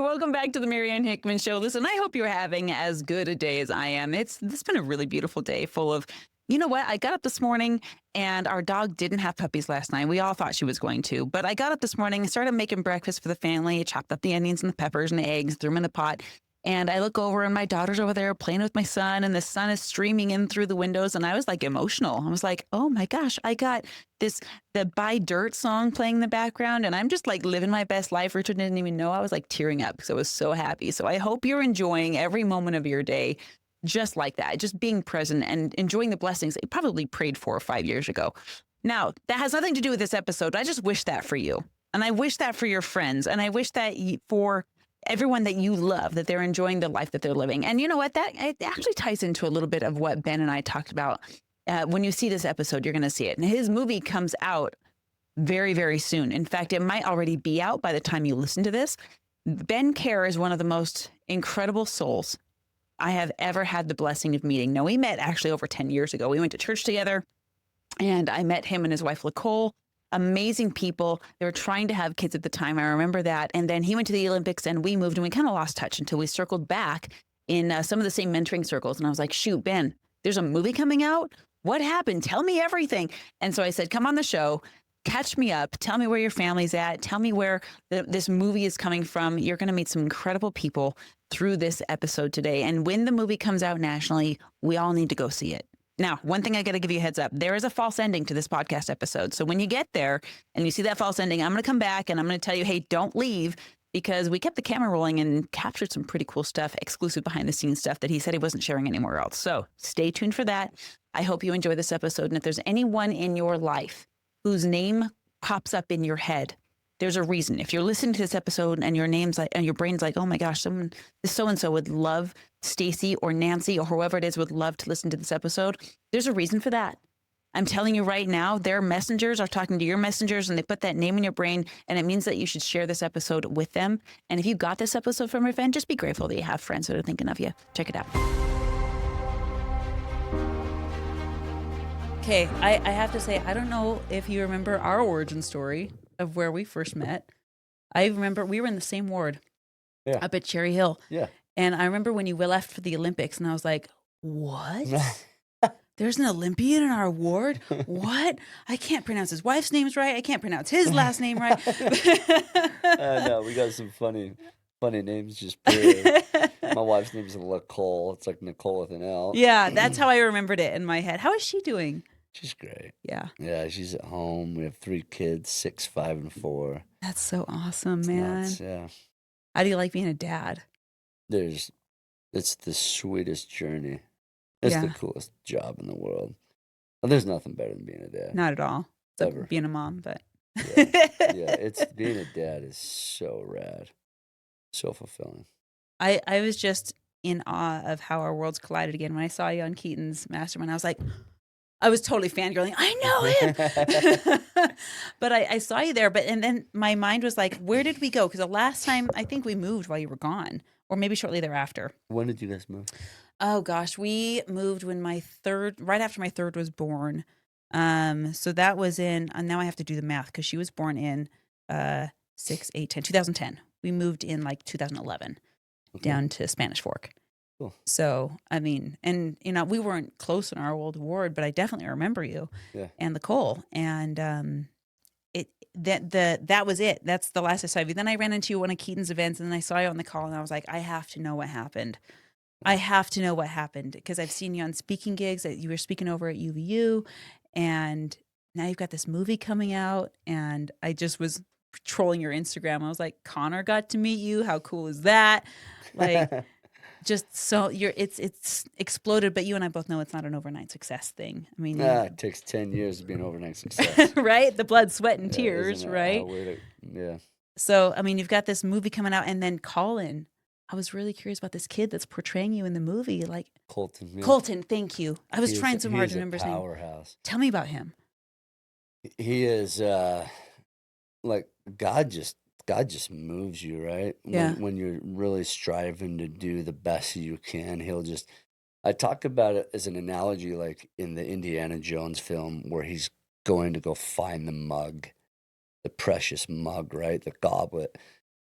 Welcome back to the Marianne Hickman Show. Listen, I hope you're having as good a day as I am. It's been a really beautiful day full of, you know what? I got up this morning and our dog didn't have puppies last night. We all thought she was going to, but I got up this morning and started making breakfast for the family, chopped up the onions and the peppers and the eggs, threw them in the pot. And I look over and my daughter's over there playing with my son and the sun is streaming in through the windows. And I was like emotional. I was like, oh my gosh, I got the Buy Dirt song playing in the background. And I'm just like living my best life. Richard didn't even know. I was like tearing up because I was so happy. So I hope you're enjoying every moment of your day just like that, just being present and enjoying the blessings that you probably prayed 4 or 5 years ago. Now, that has nothing to do with this episode. I just wish that for you. And I wish that for your friends. And I wish that for everyone that you love, that they're enjoying the life that they're living. And you know what? That it actually ties into a little bit of what Ben and I talked about. When you see this episode, you're going to see it. And his movie comes out very, very soon. In fact, it might already be out by the time you listen to this. Ben Kerr is one of the most incredible souls I have ever had the blessing of meeting. Now, we met actually over 10 years ago. We went to church together, and I met him and his wife, Nicole. Amazing people. They were trying to have kids at the time. I remember that. And then he went to the Olympics and we moved and we kind of lost touch until we circled back in some of the same mentoring circles. And I was like, shoot, Ben, there's a movie coming out. What happened? Tell me everything. And so I said, come on the show, catch me up. Tell me where your family's at. Tell me where this movie is coming from. You're going to meet some incredible people through this episode today. And when the movie comes out nationally, we all need to go see it. Now, one thing I got to give you a heads up. There is a false ending to this podcast episode. So when you get there and you see that false ending, I'm going to come back and I'm going to tell you, hey, don't leave, because we kept the camera rolling and captured some pretty cool stuff, exclusive behind the scenes stuff that he said he wasn't sharing anywhere else. So stay tuned for that. I hope you enjoy this episode. And if there's anyone in your life whose name pops up in your head, there's a reason. If you're listening to this episode and your name's like, and your brain's like, oh my gosh, someone, this so-and-so would love Stacy or Nancy or whoever it is would love to listen to this episode. There's a reason for that. I'm telling you right now, their messengers are talking to your messengers and they put that name in your brain, and it means that you should share this episode with them. And if you got this episode from a friend, just be grateful that you have friends that are thinking of you. Check it out. Okay, I have to say, I don't know if you remember our origin story of where we first met. I remember we were in the same ward up at Cherry Hill. Yeah. And I remember when you left for the Olympics and I was like, what? There's an Olympian in our ward? What? I can't pronounce his wife's names right. I can't pronounce his last name right. No, we got some funny names just period. My wife's name is Nicole. It's like Nicole with an L. Yeah, that's how I remembered it in my head. How is she doing? She's great. Yeah. Yeah, she's at home. We have 3 kids, 6, 5, and 4. That's so awesome, It's man. nuts, yeah. How do you like being a dad? It's the sweetest journey. It's the Yeah. coolest job in the world. Well, there's nothing better than being a dad. Not at all. Except Ever. being a mom, but Yeah, it's being a dad is so rad. So fulfilling. I was just in awe of how our worlds collided again. When I saw you on Keaton's Mastermind, I was totally fangirling. I know him. But I saw you there. And then my mind was like, where did we go? Because the last time, I think we moved while you were gone, or maybe shortly thereafter. When did you guys move? Oh gosh, we moved when right after my third was born. So that was in, and now I have to do the math because she was born in 2010. We moved in like 2011 down to Spanish Fork. Cool. So, I mean, and you know, we weren't close in our old ward, but I definitely remember you and Nicole. And that was it. That's the last I saw of you. Then I ran into you at one of Keaton's events, and then I saw you on the call, and I was like, I have to know what happened. I have to know what happened, because I've seen you on speaking gigs that you were speaking over at UVU, and now you've got this movie coming out, and I just was trolling your Instagram. I was like, Connor got to meet you. How cool is that? Like, just so it's exploded, but you and I both know it's not an overnight success thing. I mean, it takes 10 years to be an overnight success. right? The blood, sweat, and tears, right? Yeah. So, I mean, you've got this movie coming out, and then Colin. I was really curious about this kid that's portraying you in the movie, like Colton. Yeah. Colton, thank you. I was trying so hard to remember his name. Powerhouse. Tell me about him. He is like God just moves you, right? Yeah. When you're really striving to do the best you can, I talk about it as an analogy, like in the Indiana Jones film, where he's going to go find the mug, the precious mug, right? The goblet.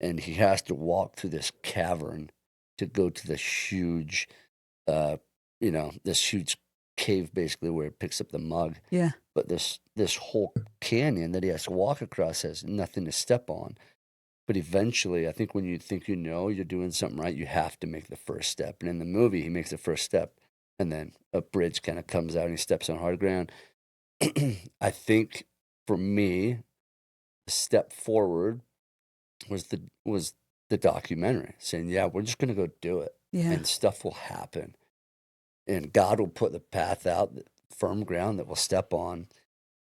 and he has to walk through this cavern to go to this huge, this huge cave basically where he picks up the mug. Yeah. But this whole canyon that he has to walk across has nothing to step on. But eventually, I think when you think you're doing something right, you have to make the first step. And in the movie, he makes the first step, and then a bridge kind of comes out and he steps on hard ground. I think for me, the step forward was the documentary saying, yeah, we're just gonna go do it, Yeah. and stuff will happen, and God will put the path out, the firm ground that we'll step on.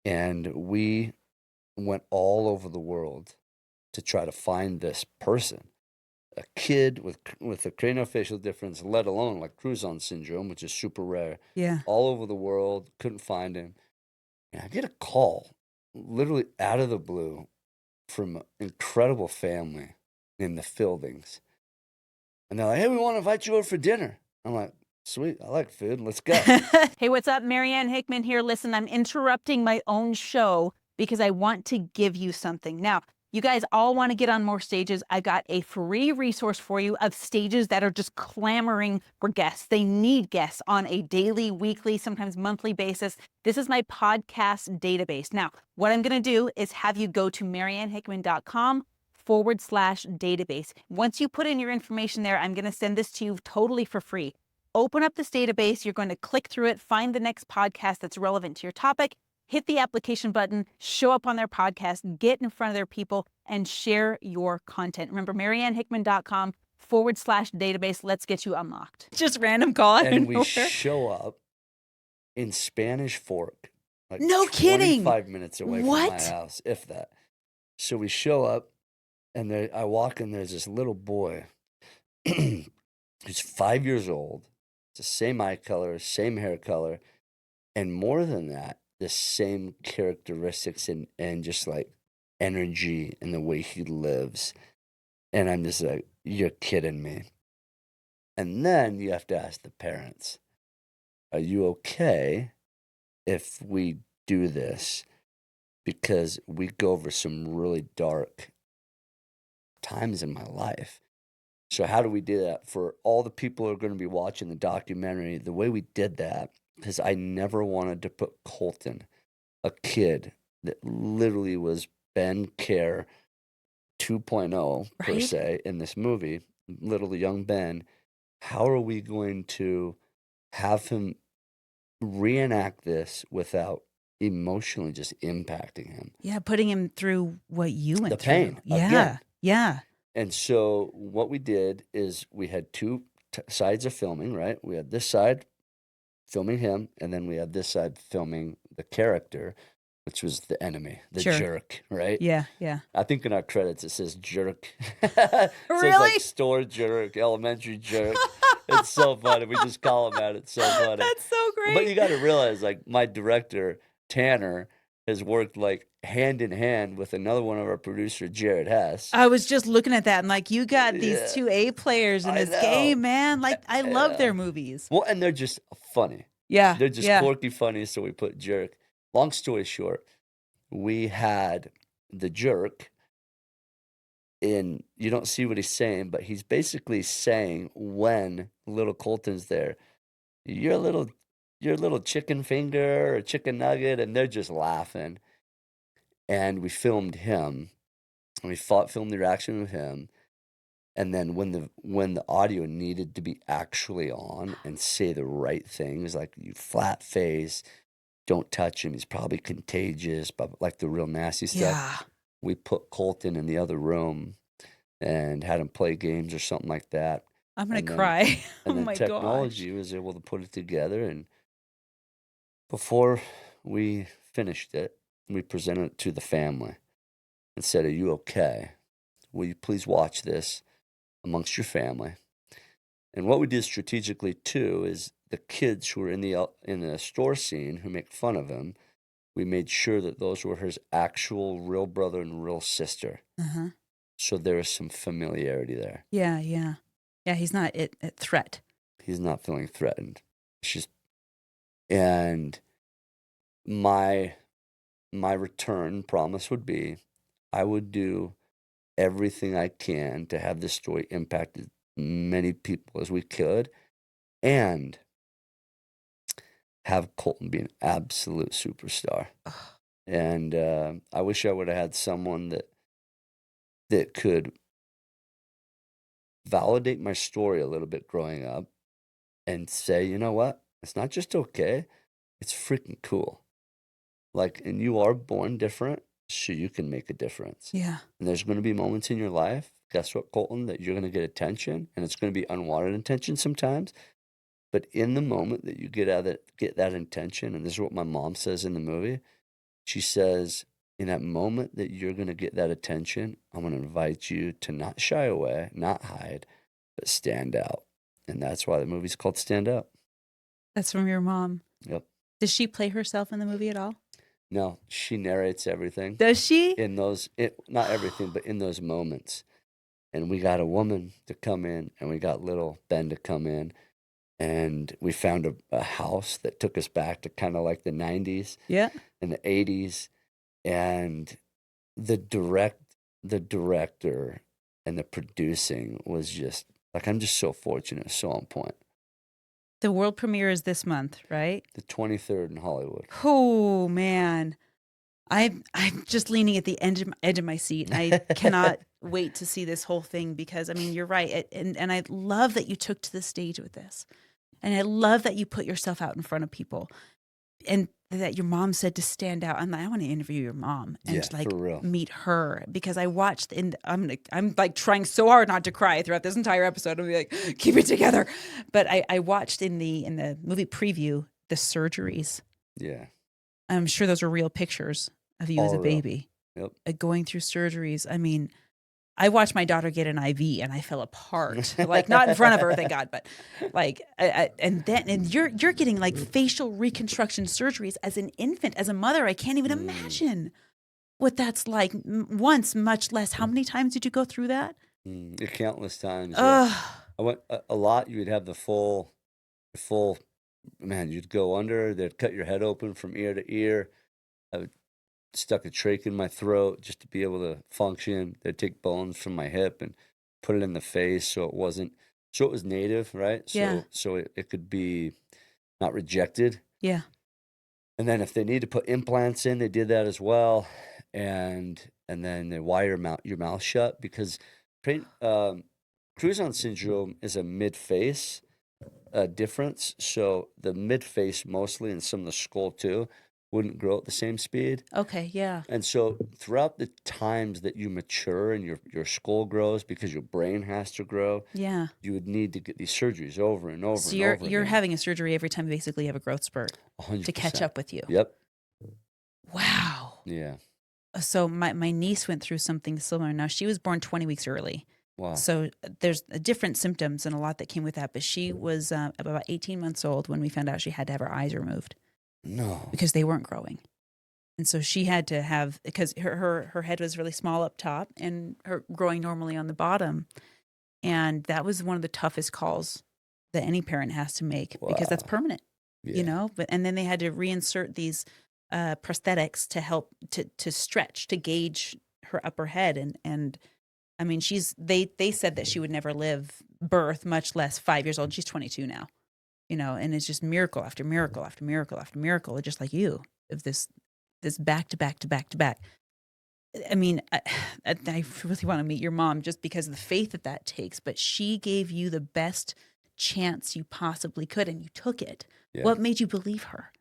And we went all over the world to try to find this person, a kid with a craniofacial difference, let alone like Crouzon syndrome, which is super rare, Yeah. all over the world. Couldn't find him. And I get a call literally out of the blue from an incredible family named the Fieldings. And they're like, hey, we want to invite you over for dinner. I'm like, sweet, I like food. Let's go. Hey, what's up? Marianne Hickman here. Listen, I'm interrupting my own show because I want to give you something. Now, you guys all want to get on more stages. I've got a free resource for you of stages that are just clamoring for guests. They need guests on a daily, weekly, sometimes monthly basis. This is my podcast database. Now, what I'm going to do is have you go to mariannehickman.com/database. Once you put in your information there, I'm going to send this to you totally for free. Open up this database. You're going to click through it, find the next podcast that's relevant to your topic, hit the application button, show up on their podcast, get in front of their people, and share your content. Remember, mariannehickman.com/database. Let's get you unlocked. Just random call out of And we nowhere. show up in Spanish Fork, like No kidding. 25 minutes away from What? my house, if that. So we show up, and I walk in, there's this little boy who's 5 years old. It's the same eye color, same hair color, and more than that, the same characteristics and just like energy and the way he lives. And I'm just like, you're kidding me. And then you have to ask the parents, are you okay if we do this? Because we go over some really dark times in my life. So how do we do that? For all the people who are going to be watching the documentary, the way we did that, because I never wanted to put Colton, a kid that literally was Ben Kerr 2.0 per Right. se in this movie, little young Ben. How are we going to have him reenact this without emotionally just impacting him? Yeah, putting him through what you went The through. pain, Yeah. again. Yeah. And so what we did is we had two sides of filming, right? We had this side filming him, and then we had this side filming the character, which was the enemy, the Sure. jerk, right? Yeah. Yeah. I think in our credits it says jerk. So it's Really? like store jerk, elementary jerk. It's so funny. We just call him that. It's so funny. That's so great. But you got to realize, like, my director, Tanner, has worked like hand in hand with another one of our producer, Jared Hess. I was just looking at that and like, you got these Yeah. two A players in I this game, know. man. Like, I love their Yeah. movies. Well, and they're just funny. Yeah. They're just yeah. quirky funny, so we put jerk. Long story short, we had the jerk in, you don't see what he's saying, but he's basically saying when little Colton's there, you're a little chicken finger or chicken nugget, and they're just laughing. And we filmed him, and we filmed the reaction with him. And then when the audio needed to be actually on and say the right things, like you flat face, don't touch him, he's probably contagious, but like the real nasty stuff, Yeah. we put Colton in the other room and had him play games or something like that. I'm going And to then- cry. And Oh then my technology was able to put it together. And before we finished it, we presented it to the family and said, are you okay? Will you please watch this amongst your family? And what we did strategically too is the kids who were in the store scene who make fun of him, we made sure that those were his actual real brother and real sister. gosh. Uh-huh. So there is some familiarity there. Yeah. Yeah. Yeah. He's not a threat. He's not feeling threatened. It's just, and my return promise would be, I would do everything I can to have this story impact as many people as we could, and have Colton be an absolute superstar. And I wish I would have had someone that could validate my story a little bit growing up and say, you know what? It's not just okay, it's freaking cool. Like, and you are born different, so you can make a difference. Yeah. And there's going to be moments in your life, guess what, Colton, that you're going to get attention, and it's going to be unwanted attention sometimes. But in the moment that you get that intention, and this is what my mom says in the movie, she says, in that moment that you're going to get that attention, I'm going to invite you to not shy away, not hide, but stand out. And that's why the movie's called Stand Out. That's from your mom. Yep. Does she play herself in the movie at all? No, she narrates everything. Does she? In those, not everything, but in those moments. And we got a woman to come in, and we got little Ben to come in. And we found a house that took us back to kind of like the 90s Yeah. and the 80s. And the director and the producing was just, like, I'm just so fortunate, so on point. The world premiere is this month, right? The 23rd in Hollywood. Oh, man. I'm just leaning at the edge of my seat. I cannot wait to see this whole thing because, I mean, you're right. And I love that you took to the stage with this. And I love that you put yourself out in front of people. And that your mom said to stand out. I want to interview your mom and For real. meet her because I watched and I'm like trying so hard not to cry throughout this entire episode. I'm like, keep it together. But I watched in the movie preview the surgeries. Yeah. I'm sure those are real pictures of you as a All real. baby. Yep. Going through surgeries. I mean, I watched my daughter get an IV and I fell apart. Like not in front of her, thank God, but like, and you're getting like facial reconstruction surgeries as an infant, as a mother. I can't even imagine what that's like. Once, much less. How many times did you go through that? Countless times. Yeah. I went a lot. You would have the full. Man, you'd go under. They'd cut your head open from ear to ear. I would stuck a trach in my throat just to be able to function. They'd take bones from my hip and put it in the face so it was native, right? So it could be not rejected. Yeah. And then if they need to put implants in, they did that as well. And then they wire your mouth shut because Crouzon syndrome is a mid-face difference. So the mid-face mostly and some of the skull too wouldn't grow at the same speed. Okay, yeah. And so throughout the times that you mature and your skull grows because your brain has to grow, yeah, you would need to get these surgeries over and over so and over you're again. having a surgery every time you basically have a growth spurt 100%. to catch up with you. Yep. Wow. Yeah. So my niece went through something similar. Now, she was born 20 weeks early. Wow. So there's different symptoms and a lot that came with that. But she was about 18 months old when we found out she had to have her eyes removed. No. Because they weren't growing. And so she had to have, because her head was really small up top and her growing normally on the bottom. And that was one of the toughest calls that any parent has to make because that's permanent, you know? And then they had to reinsert these prosthetics to help to stretch, to gauge her upper head. And I mean, they said that she would never live birth, much less 5 years old. She's 22 now, you know, and it's just miracle after miracle after miracle after miracle, just like you, of this back to back to back to back. I mean, I really want to meet your mom just because of the faith that takes, but she gave you the best chance you possibly could and you took it. Yeah. What made you believe her?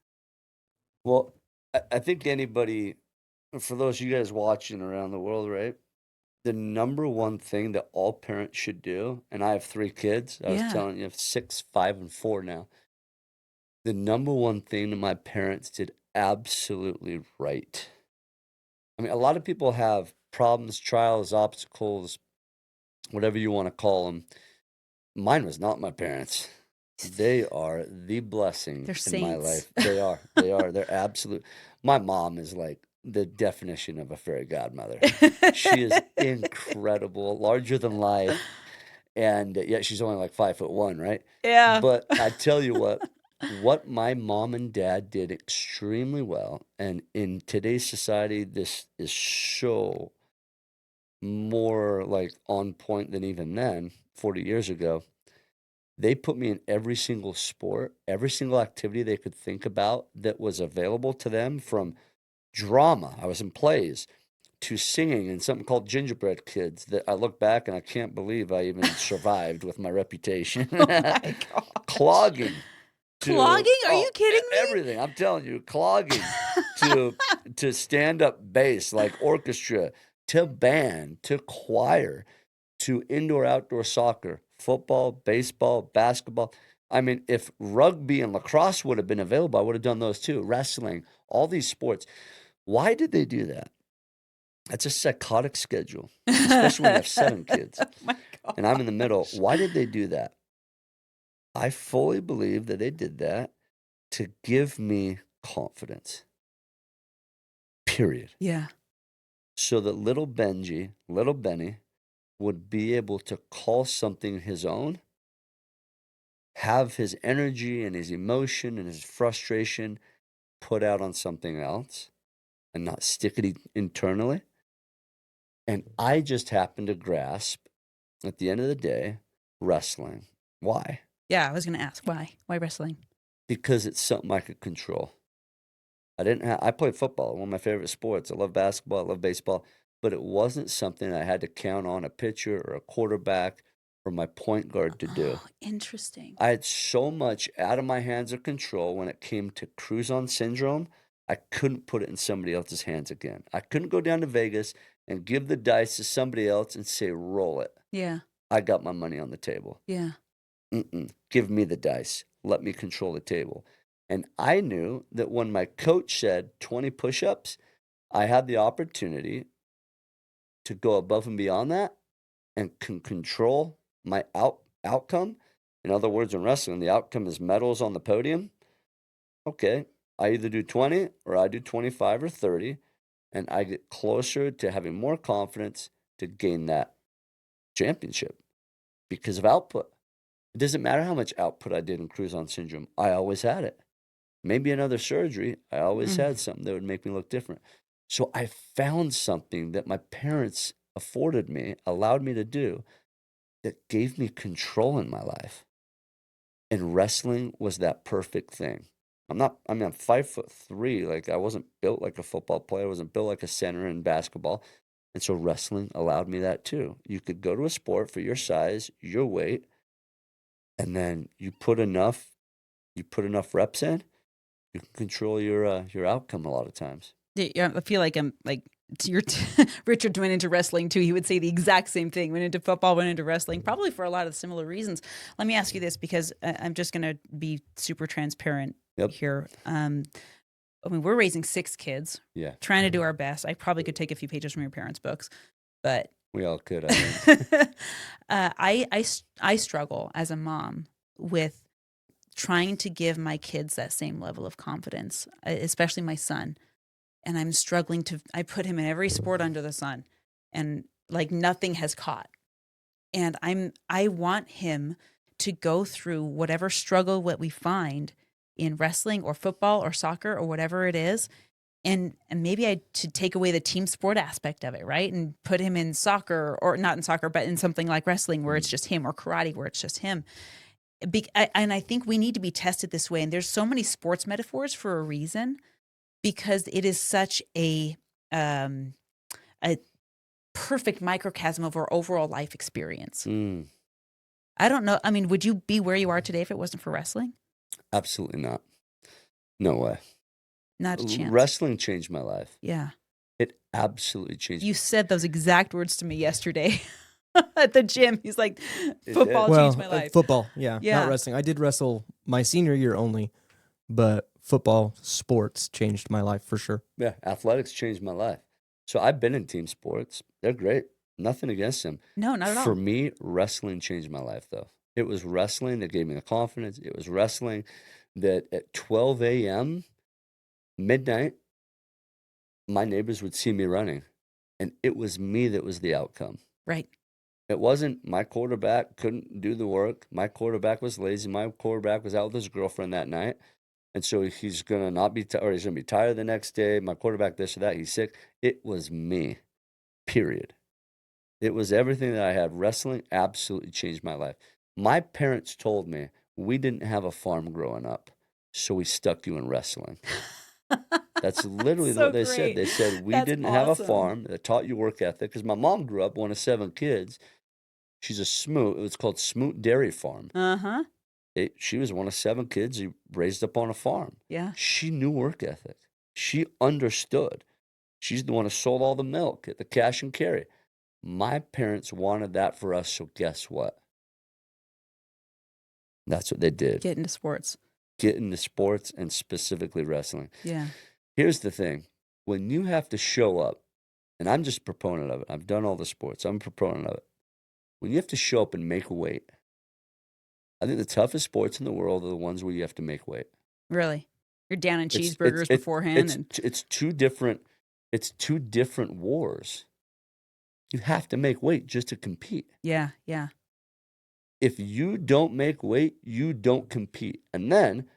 Well, I think anybody, for those of you guys watching around the world, right? The number one thing that all parents should do, and I have 3 kids. I was telling you, I have 6, 5, and 4 now. The number one thing that my parents did absolutely right. I mean, a lot of people have problems, trials, obstacles, whatever you want to call them. Mine was not my parents. They are the blessing in my life. They are. They're absolute. My mom is like the definition of a fairy godmother. She is incredible, larger than life, and yet she's only like 5'1", right? Yeah. But I tell you what my mom and dad did extremely well, and in today's society, this is so more like on point than even then, 40 years ago. They put me in every single sport, every single activity they could think about that was available to them, from drama. I was in plays to singing in something called Gingerbread Kids that I look back and I can't believe I even survived with my reputation. Oh my God. Clogging to Clogging? Are you kidding me? everything. I'm telling you, clogging to stand up bass, like orchestra, to band, to choir, to indoor outdoor soccer, football, baseball, basketball. I mean, if rugby and lacrosse would have been available, I would have done those too. Wrestling, all these sports. Why did they do that? That's a psychotic schedule, especially when you have 7 kids Oh my God. and I'm in the middle. Why did they do that? I fully believe that they did that to give me confidence, period. Yeah. So that little Benji, little Benny, would be able to call something his own, have his energy and his emotion and his frustration put out on something else and not stick it internally. And I just happened to grasp, at the end of the day, wrestling. Why? Yeah, I was going to ask why. Why wrestling? Because it's something I could control. I played football, one of my favorite sports. I love basketball, I love baseball, but it wasn't something I had to count on a pitcher or a quarterback or my point guard to do. Oh, interesting. I had so much out of my hands of control when it came to Crouzon syndrome. I couldn't put it in somebody else's hands again. I couldn't go down to Vegas and give the dice to somebody else and say, roll it. Yeah. I got my money on the table. Yeah. Give me the dice. Let me control the table. And I knew that when my coach said 20 push-ups, I had the opportunity to go above and beyond that and can control my outcome. In other words, in wrestling, the outcome is medals on the podium. Okay, I either do 20 or I do 25 or 30, and I get closer to having more confidence to gain that championship because of output. It doesn't matter how much output I did in Crouzon syndrome. I always had it. Maybe another surgery, I always had something that would make me look different. So I found something that my parents afforded me, allowed me to do, that gave me control in my life. And wrestling was that perfect thing. I'm 5'3". Like, I wasn't built like a football player. I wasn't built like a center in basketball. And so wrestling allowed me that too. You could go to a sport for your size, your weight, and then you put enough reps in, you can control your outcome a lot of times. Yeah, I feel like I'm like Richard went into wrestling too. He would say the exact same thing. Went into football, went into wrestling, probably for a lot of similar reasons. Let me ask you this, because I'm just going to be super transparent here. I mean, we're raising 6 kids. Yeah. Trying to do our best. I probably could take a few pages from your parents' books, but We all could, I think. I struggle as a mom with trying to give my kids that same level of confidence, especially my son. And I'm struggling I put him in every sport under the sun, and like nothing has caught. And I want him to go through whatever struggle what we find in wrestling or football or soccer or whatever it is. And maybe I should take away the team sport aspect of it, right? And put him in soccer, or not in soccer, but in something like wrestling where it's just him, or karate where it's just him. And I think we need to be tested this way. And there's so many sports metaphors for a reason, because it is such a perfect microcosm of our overall life experience. I don't know. I mean, would you be where you are today if it wasn't for wrestling? Absolutely not. No way. Not a chance. Wrestling changed my life. Yeah. It absolutely changed. You said those exact words to me yesterday at the gym. He's like, football Well, changed my life. Football, yeah, Yeah. not wrestling. I did wrestle my senior year only, but football, sports changed my life for sure. Yeah, athletics changed my life. So I've been in team sports. They're great. Nothing against them. No, not at all. For me, wrestling changed my life, though. It was wrestling that gave me the confidence. It was wrestling that at 12 a.m., midnight, my neighbors would see me running, and it was me that was the outcome. Right. It wasn't my quarterback couldn't do the work. My quarterback was lazy. My quarterback was out with his girlfriend that night, and so he's going to not be or he's going to be tired the next day. My quarterback this or that. He's sick. It was me, period. It was everything that I had. Wrestling absolutely changed my life. My parents told me we didn't have a farm growing up, so we stuck you in wrestling. That's literally So what they said. great. They said, we That's didn't have a awesome. farm that taught you work ethic, because my mom grew up one of 7 kids. She's a Smoot. It was called Smoot Dairy Farm. Uh-huh. She was one of 7 kids who raised up on a farm. Yeah. She knew work ethic. She understood. She's the one who sold all the milk at the cash and carry. My parents wanted that for us, so guess what? That's what they did. Get into sports. Get into sports, and specifically wrestling. Yeah. Here's the thing. When you have to show up, and I'm just a proponent of it. I've done all the sports. I'm a proponent of it. When you have to show up and make weight, I think the toughest sports in the world are the ones where you have to make weight. Really? You're down in It's- cheeseburgers it's- beforehand. It's two different wars. You have to make weight just to compete. Yeah. Yeah. If you don't make weight, you don't compete. And then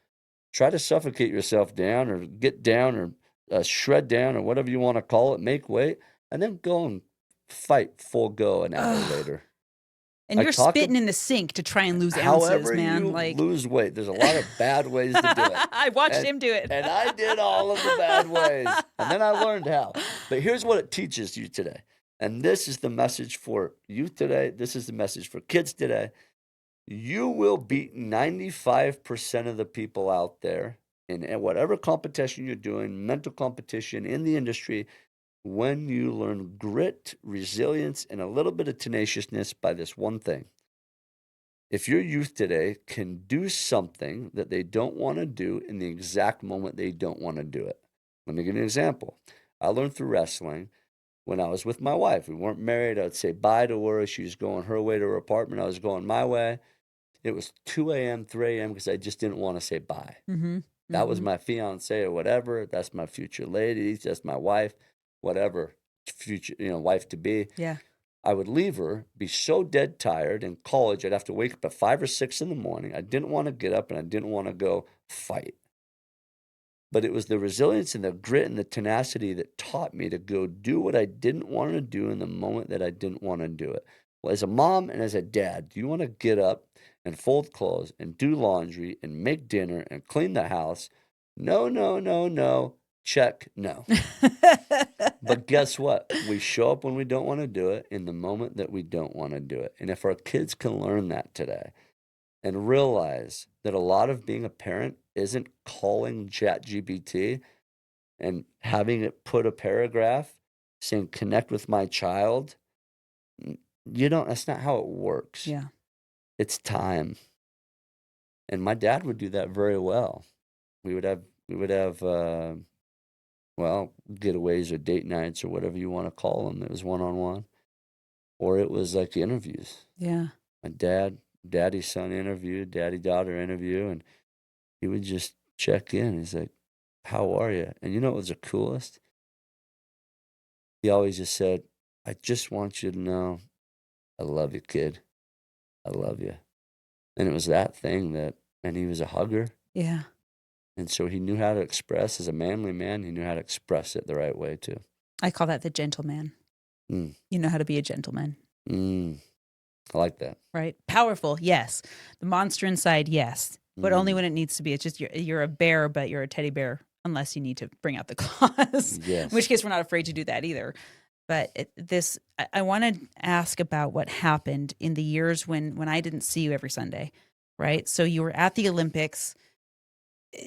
try to suffocate yourself down, or get down, or shred down, or whatever you want to call it, make weight, and then go and fight full go an hour later. And I you're talk spitting ab- in the sink to try and lose ounces, However man. you Like lose weight, there's a lot of bad ways to do it. I watched And- him do it. And I did all of the bad ways. And then I learned how. But here's what it teaches you today. And this is the message for youth today. This is the message for kids today. You will beat 95% of the people out there in whatever competition you're doing, mental competition in the industry, when you learn grit, resilience, and a little bit of tenaciousness by this one thing. If your youth today can do something that they don't want to do in the exact moment they don't want to do it. Let me give you an example. I learned through wrestling when I was with my wife. We weren't married. I'd say bye to her. She was going her way to her apartment. I was going my way. It was 2 a.m., 3 a.m. because I just didn't want to say bye. Mm-hmm. That was my fiance or whatever. That's my future lady. That's my wife, whatever, future, wife to be. Yeah. I would leave her, be so dead tired. In college, I'd have to wake up at 5 or 6 in the morning. I didn't want to get up, and I didn't want to go fight. But it was the resilience and the grit and the tenacity that taught me to go do what I didn't want to do in the moment that I didn't want to do it. Well, as a mom and as a dad, do you want to get up and fold clothes and do laundry and make dinner and clean the house? No, no, no, no. Check, no. But guess what? We show up when we don't want to do it in the moment that we don't want to do it. And if our kids can learn that today and realize that a lot of being a parent isn't calling ChatGPT and having it put a paragraph saying, connect with my child, that's not how it works. Yeah. It's time. And my dad would do that very well. We would have getaways or date nights or whatever you want to call them. It was one-on-one, or it was like interviews. Yeah. My daddy-son interview, daddy-daughter interview, and he would just check in. He's like, how are you? And you know what was the coolest? He always just said, I just want you to know I love you, kid. I love you. And it was that thing and he was a hugger. Yeah. And so he knew how to express, as a manly man, he knew how to express it the right way too. I call that the gentleman. Mm. You know how to be a gentleman. I like that. Right? Powerful, yes. The monster inside, yes. But only when it needs to be. It's just you're a bear, but you're a teddy bear, unless you need to bring out the claws. Yes. In which case, we're not afraid to do that either. But I want to ask about what happened in the years when I didn't see you every Sunday, right? So you were at the Olympics.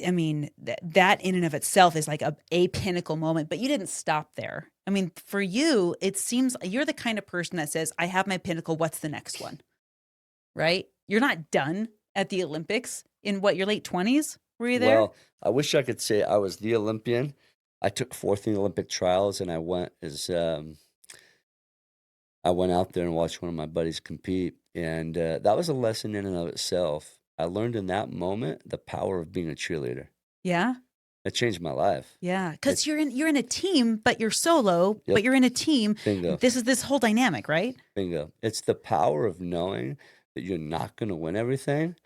I mean, that in and of itself is like a pinnacle moment, but you didn't stop there. I mean, for you, it seems you're the kind of person that says, I have my pinnacle. What's the next one? Right? You're not done at the Olympics in your late 20s? Were you there? Well, I wish I could say I was the Olympian. I took 4th in the Olympic trials, and I went out there and watched one of my buddies compete. And that was a lesson in and of itself. I learned in that moment the power of being a cheerleader. Yeah. It changed my life. Yeah. Because you're in a team, but you're solo, Yep. but you're in a team. Bingo. This is this whole dynamic, right? Bingo. It's the power of knowing that you're not going to win everything.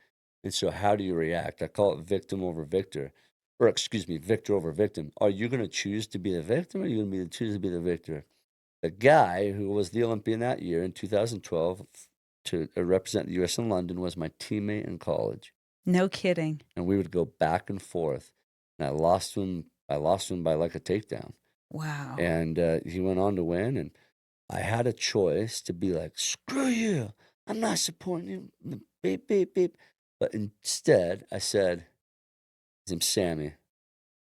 And so how do you react? I call it victim over victor. Or excuse me, victor over victim. Are you going to choose to be the victim, or are you going to choose to be the victor? The guy who was the Olympian that year in 2012 to represent the U.S. in London was my teammate in college. No kidding. And we would go back and forth. And I lost to him by like a takedown. Wow. And he went on to win. And I had a choice to be like, screw you. I'm not supporting you. Beep, beep, beep. But instead, I said, his name's Sammy.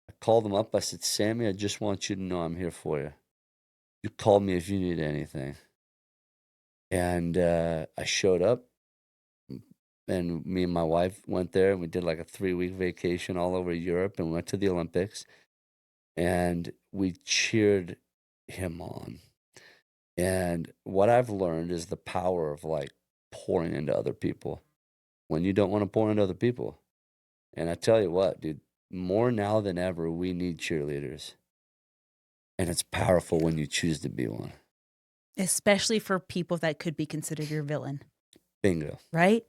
I called him up. I said, Sammy, I just want you to know I'm here for you. You call me if you need anything. And I showed up. And me and my wife went there, and we did like a 3-week vacation all over Europe, and we went to the Olympics. And we cheered him on. And what I've learned is the power of like pouring into other people when you don't want to pour into other people. And I tell you what, dude, more now than ever, we need cheerleaders. And it's powerful when you choose to be one. Especially for people that could be considered your villain, Bingo. right?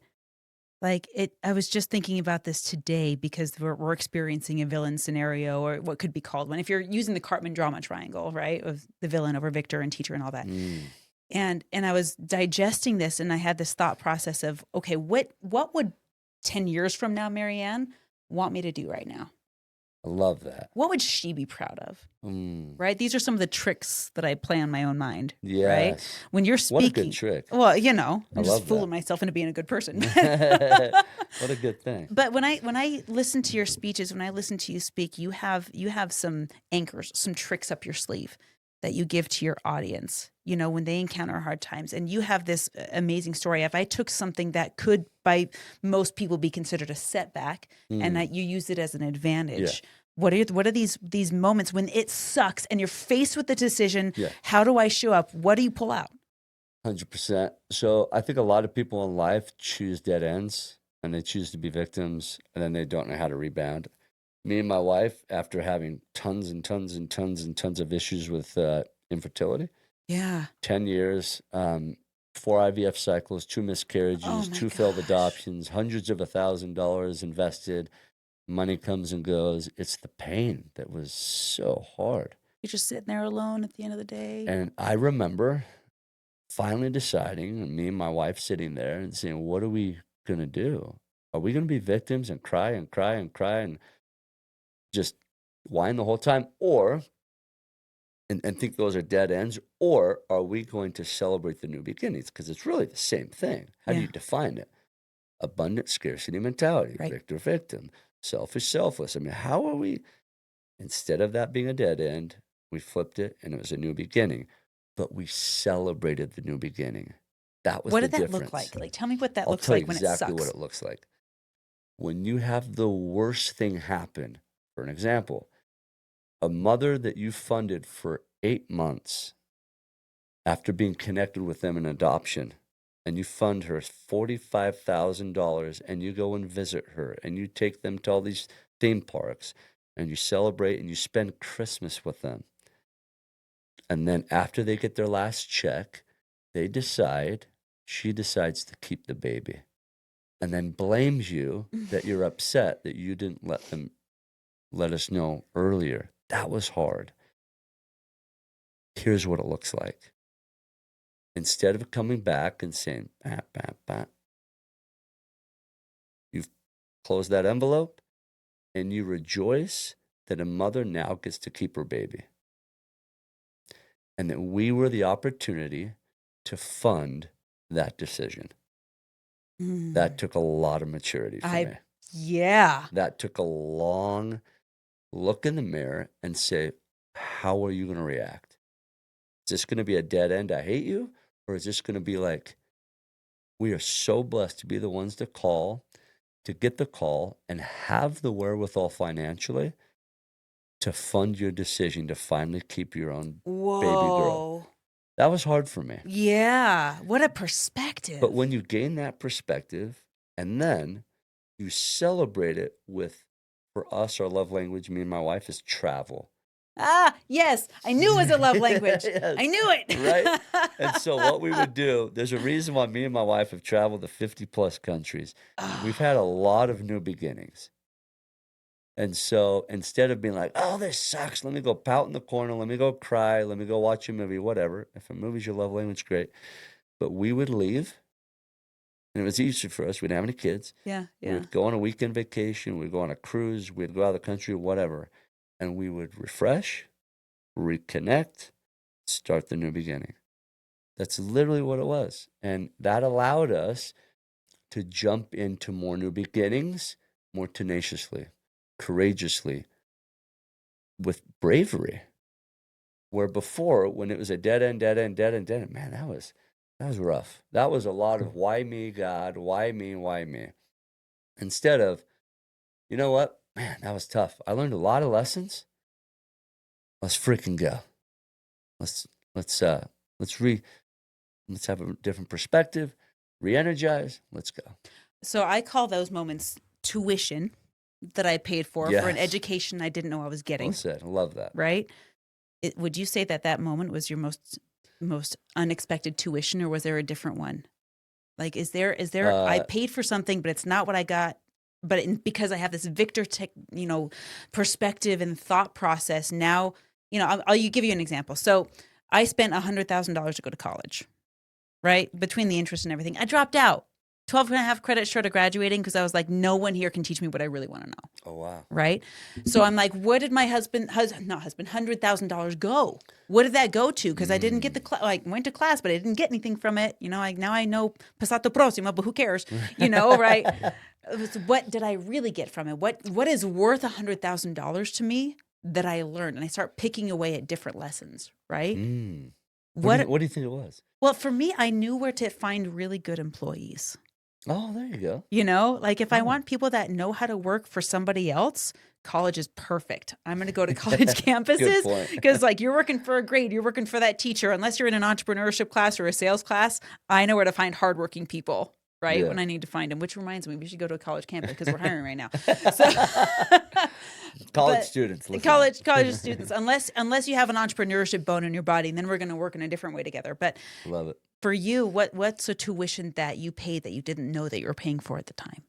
Like I was just thinking about this today because we're experiencing a villain scenario, or what could be called one. If you're using the Cartman drama triangle, right, of the villain over Victor and teacher and all that. And I was digesting this, and I had this thought process of, okay, what would 10 years from now, Marianne, want me to do right now? I love that. What would she be proud of? Right? These are some of the tricks that I play on my own mind. Yes. Right? When you're speaking. What a good trick. Well, you know, I I'm just love fooling that. myself into being a good person. What a good thing. But when I listen to your speeches, when I listen to you speak, you have some anchors, some tricks up your sleeve that you give to your audience, you know, when they encounter hard times. And you have this amazing story. If I took something that could by most people be considered a setback and that you use it as an advantage, what are these moments when it sucks and you're faced with the decision, how do I show up? What do you pull out? 100%. So I think a lot of people in life choose dead ends, and they choose to be victims, and then they don't know how to rebound. Me and my wife, after having tons and tons and tons and tons of issues with infertility, 10 years, 4 IVF cycles, 2 miscarriages, 2 failed adoptions, hundreds of $1,000 invested, money comes and goes. It's the pain that was so hard. You're just sitting there alone at the end of the day. And I remember finally deciding, and me and my wife sitting there and saying, what are we going to do? Are we going to be victims and cry and cry and cry and just whine the whole time, or and think those are dead ends, or are we going to celebrate the new beginnings? Because it's really the same thing. How do you define it? Abundant scarcity mentality, victor, victim, selfish, selfless. I mean, how are we, instead of that being a dead end, we flipped it and it was a new beginning, but we celebrated the new beginning. That was the difference. What did that look like? Like, tell me what that I'll looks tell like you when it sucks. exactly what it looks like. When you have the worst thing happen, for an example, a mother that you funded for 8 months after being connected with them in adoption, and you fund her $45,000, and you go and visit her, and you take them to all these theme parks, and you celebrate, and you spend Christmas with them. And then after they get their last check, she decides to keep the baby, and then blames you that you're upset that you didn't let us know earlier. That was hard. Here's what it looks like. Instead of coming back and saying, bah, bah, bah, you've closed that envelope and you rejoice that a mother now gets to keep her baby. And that we were the opportunity to fund that decision. That took a lot of maturity for me. Yeah. That took a long look in the mirror and say, how are you going to react? Is this going to be a dead end, I hate you? Or is this going to be like, we are so blessed to be the ones to get the call and have the wherewithal financially to fund your decision to finally keep your own baby girl. That was hard for me. Yeah. What a perspective. But when you gain that perspective and then you celebrate it with, for us, our love language, me and my wife, is travel. Yes. I knew it was a love language. Yes. I knew it. Right? And so what we would do, there's a reason why me and my wife have traveled to 50 plus countries. We've had a lot of new beginnings. And so instead of being like, oh, this sucks, let me go pout in the corner, let me go cry, let me go watch a movie, whatever. If a movie's your love language, great. But we would leave, and it was easy for us. We didn't have any kids. Yeah. We Yeah. would go on a weekend vacation, we'd go on a cruise, we'd go out of the country, whatever. And we would refresh, reconnect, start the new beginning. That's literally what it was. And that allowed us to jump into more new beginnings more tenaciously, courageously, with bravery. Where before, when it was a dead end, man, that was rough. That was a lot of why me, God, why me, why me? Instead of, you know what, man, that was tough. I learned a lot of lessons. Let's freaking go. Let's have a different perspective, re-energize. Let's go. So I call those moments tuition that I paid for an Yes. education I didn't know I was getting. Well said. I love that. Right? Would you say that moment was your most unexpected tuition, or was there a different one? Like, is there? I paid for something, but it's not what I got. But because I have this victor perspective and thought process now, I'll give you an example. So I spent $100,000 to go to college, right? Between the interest and everything, I dropped out. 12 and a half credits short of graduating because I was like, no one here can teach me what I really want to know. Oh, wow. Right? So I'm like, where did my $100,000 go? What did that go to? Because I didn't get went to class, but I didn't get anything from it. Now I know passato prossimo, but who cares? Right? So what did I really get from it? What is worth $100,000 to me that I learned? And I start picking away at different lessons, right? What do you think it was? Well, for me, I knew where to find really good employees. Oh, there you go. Like if I want people that know how to work for somebody else, college is perfect. I'm going to go to college campuses because you're working for a grade, you're working for that teacher. Unless you're in an entrepreneurship class or a sales class, I know where to find hardworking people, right? Yeah. When I need to find them, which reminds me, we should go to a college campus because we're hiring right now. So, college students, college students, unless you have an entrepreneurship bone in your body, and then we're going to work in a different way together. But love it. For you, what's a tuition that you paid that you didn't know that you were paying for at the time?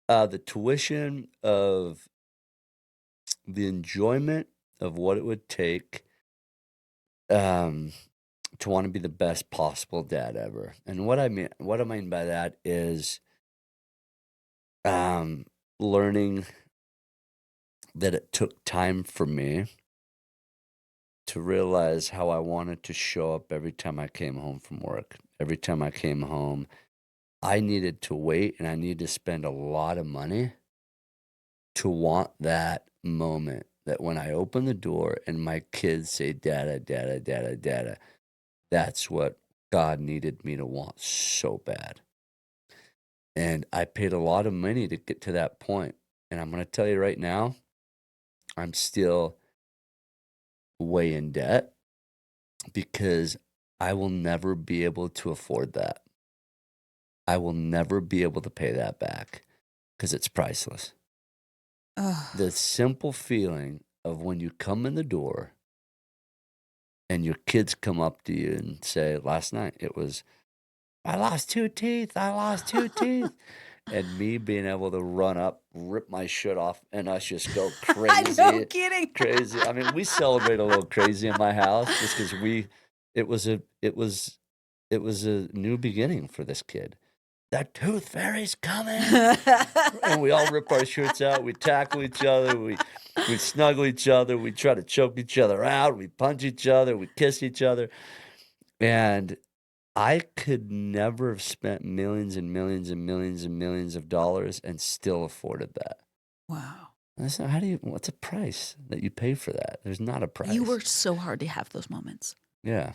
The tuition of the enjoyment of what it would take to want to be the best possible dad ever. And what I mean by that is learning that it took time for me to realize how I wanted to show up every time I came home from work. Every time I came home, I needed to wait and I needed to spend a lot of money to want that moment that when I open the door and my kids say, Dada, Dada, Dada, Dada, that's what God needed me to want so bad. And I paid a lot of money to get to that point. And I'm going to tell you right now, I'm still way in debt because I will never be able to afford that. I will never be able to pay that back because it's priceless. The simple feeling of when you come in the door and your kids come up to you and say, last night it was, I lost 2 teeth. And me being able to run up, rip my shirt off, and us just go crazy. No kidding. Crazy. I mean, we celebrate a little crazy in my house just because it was a new beginning for this kid. That tooth fairy's coming. And we all rip our shirts out. We tackle each other. We snuggle each other. We try to choke each other out. We punch each other. We kiss each other. And I could never have spent millions and millions and millions and millions of dollars and still afforded that. Wow. So what's a price that you pay for that? There's not a price. You worked so hard to have those moments. Yeah.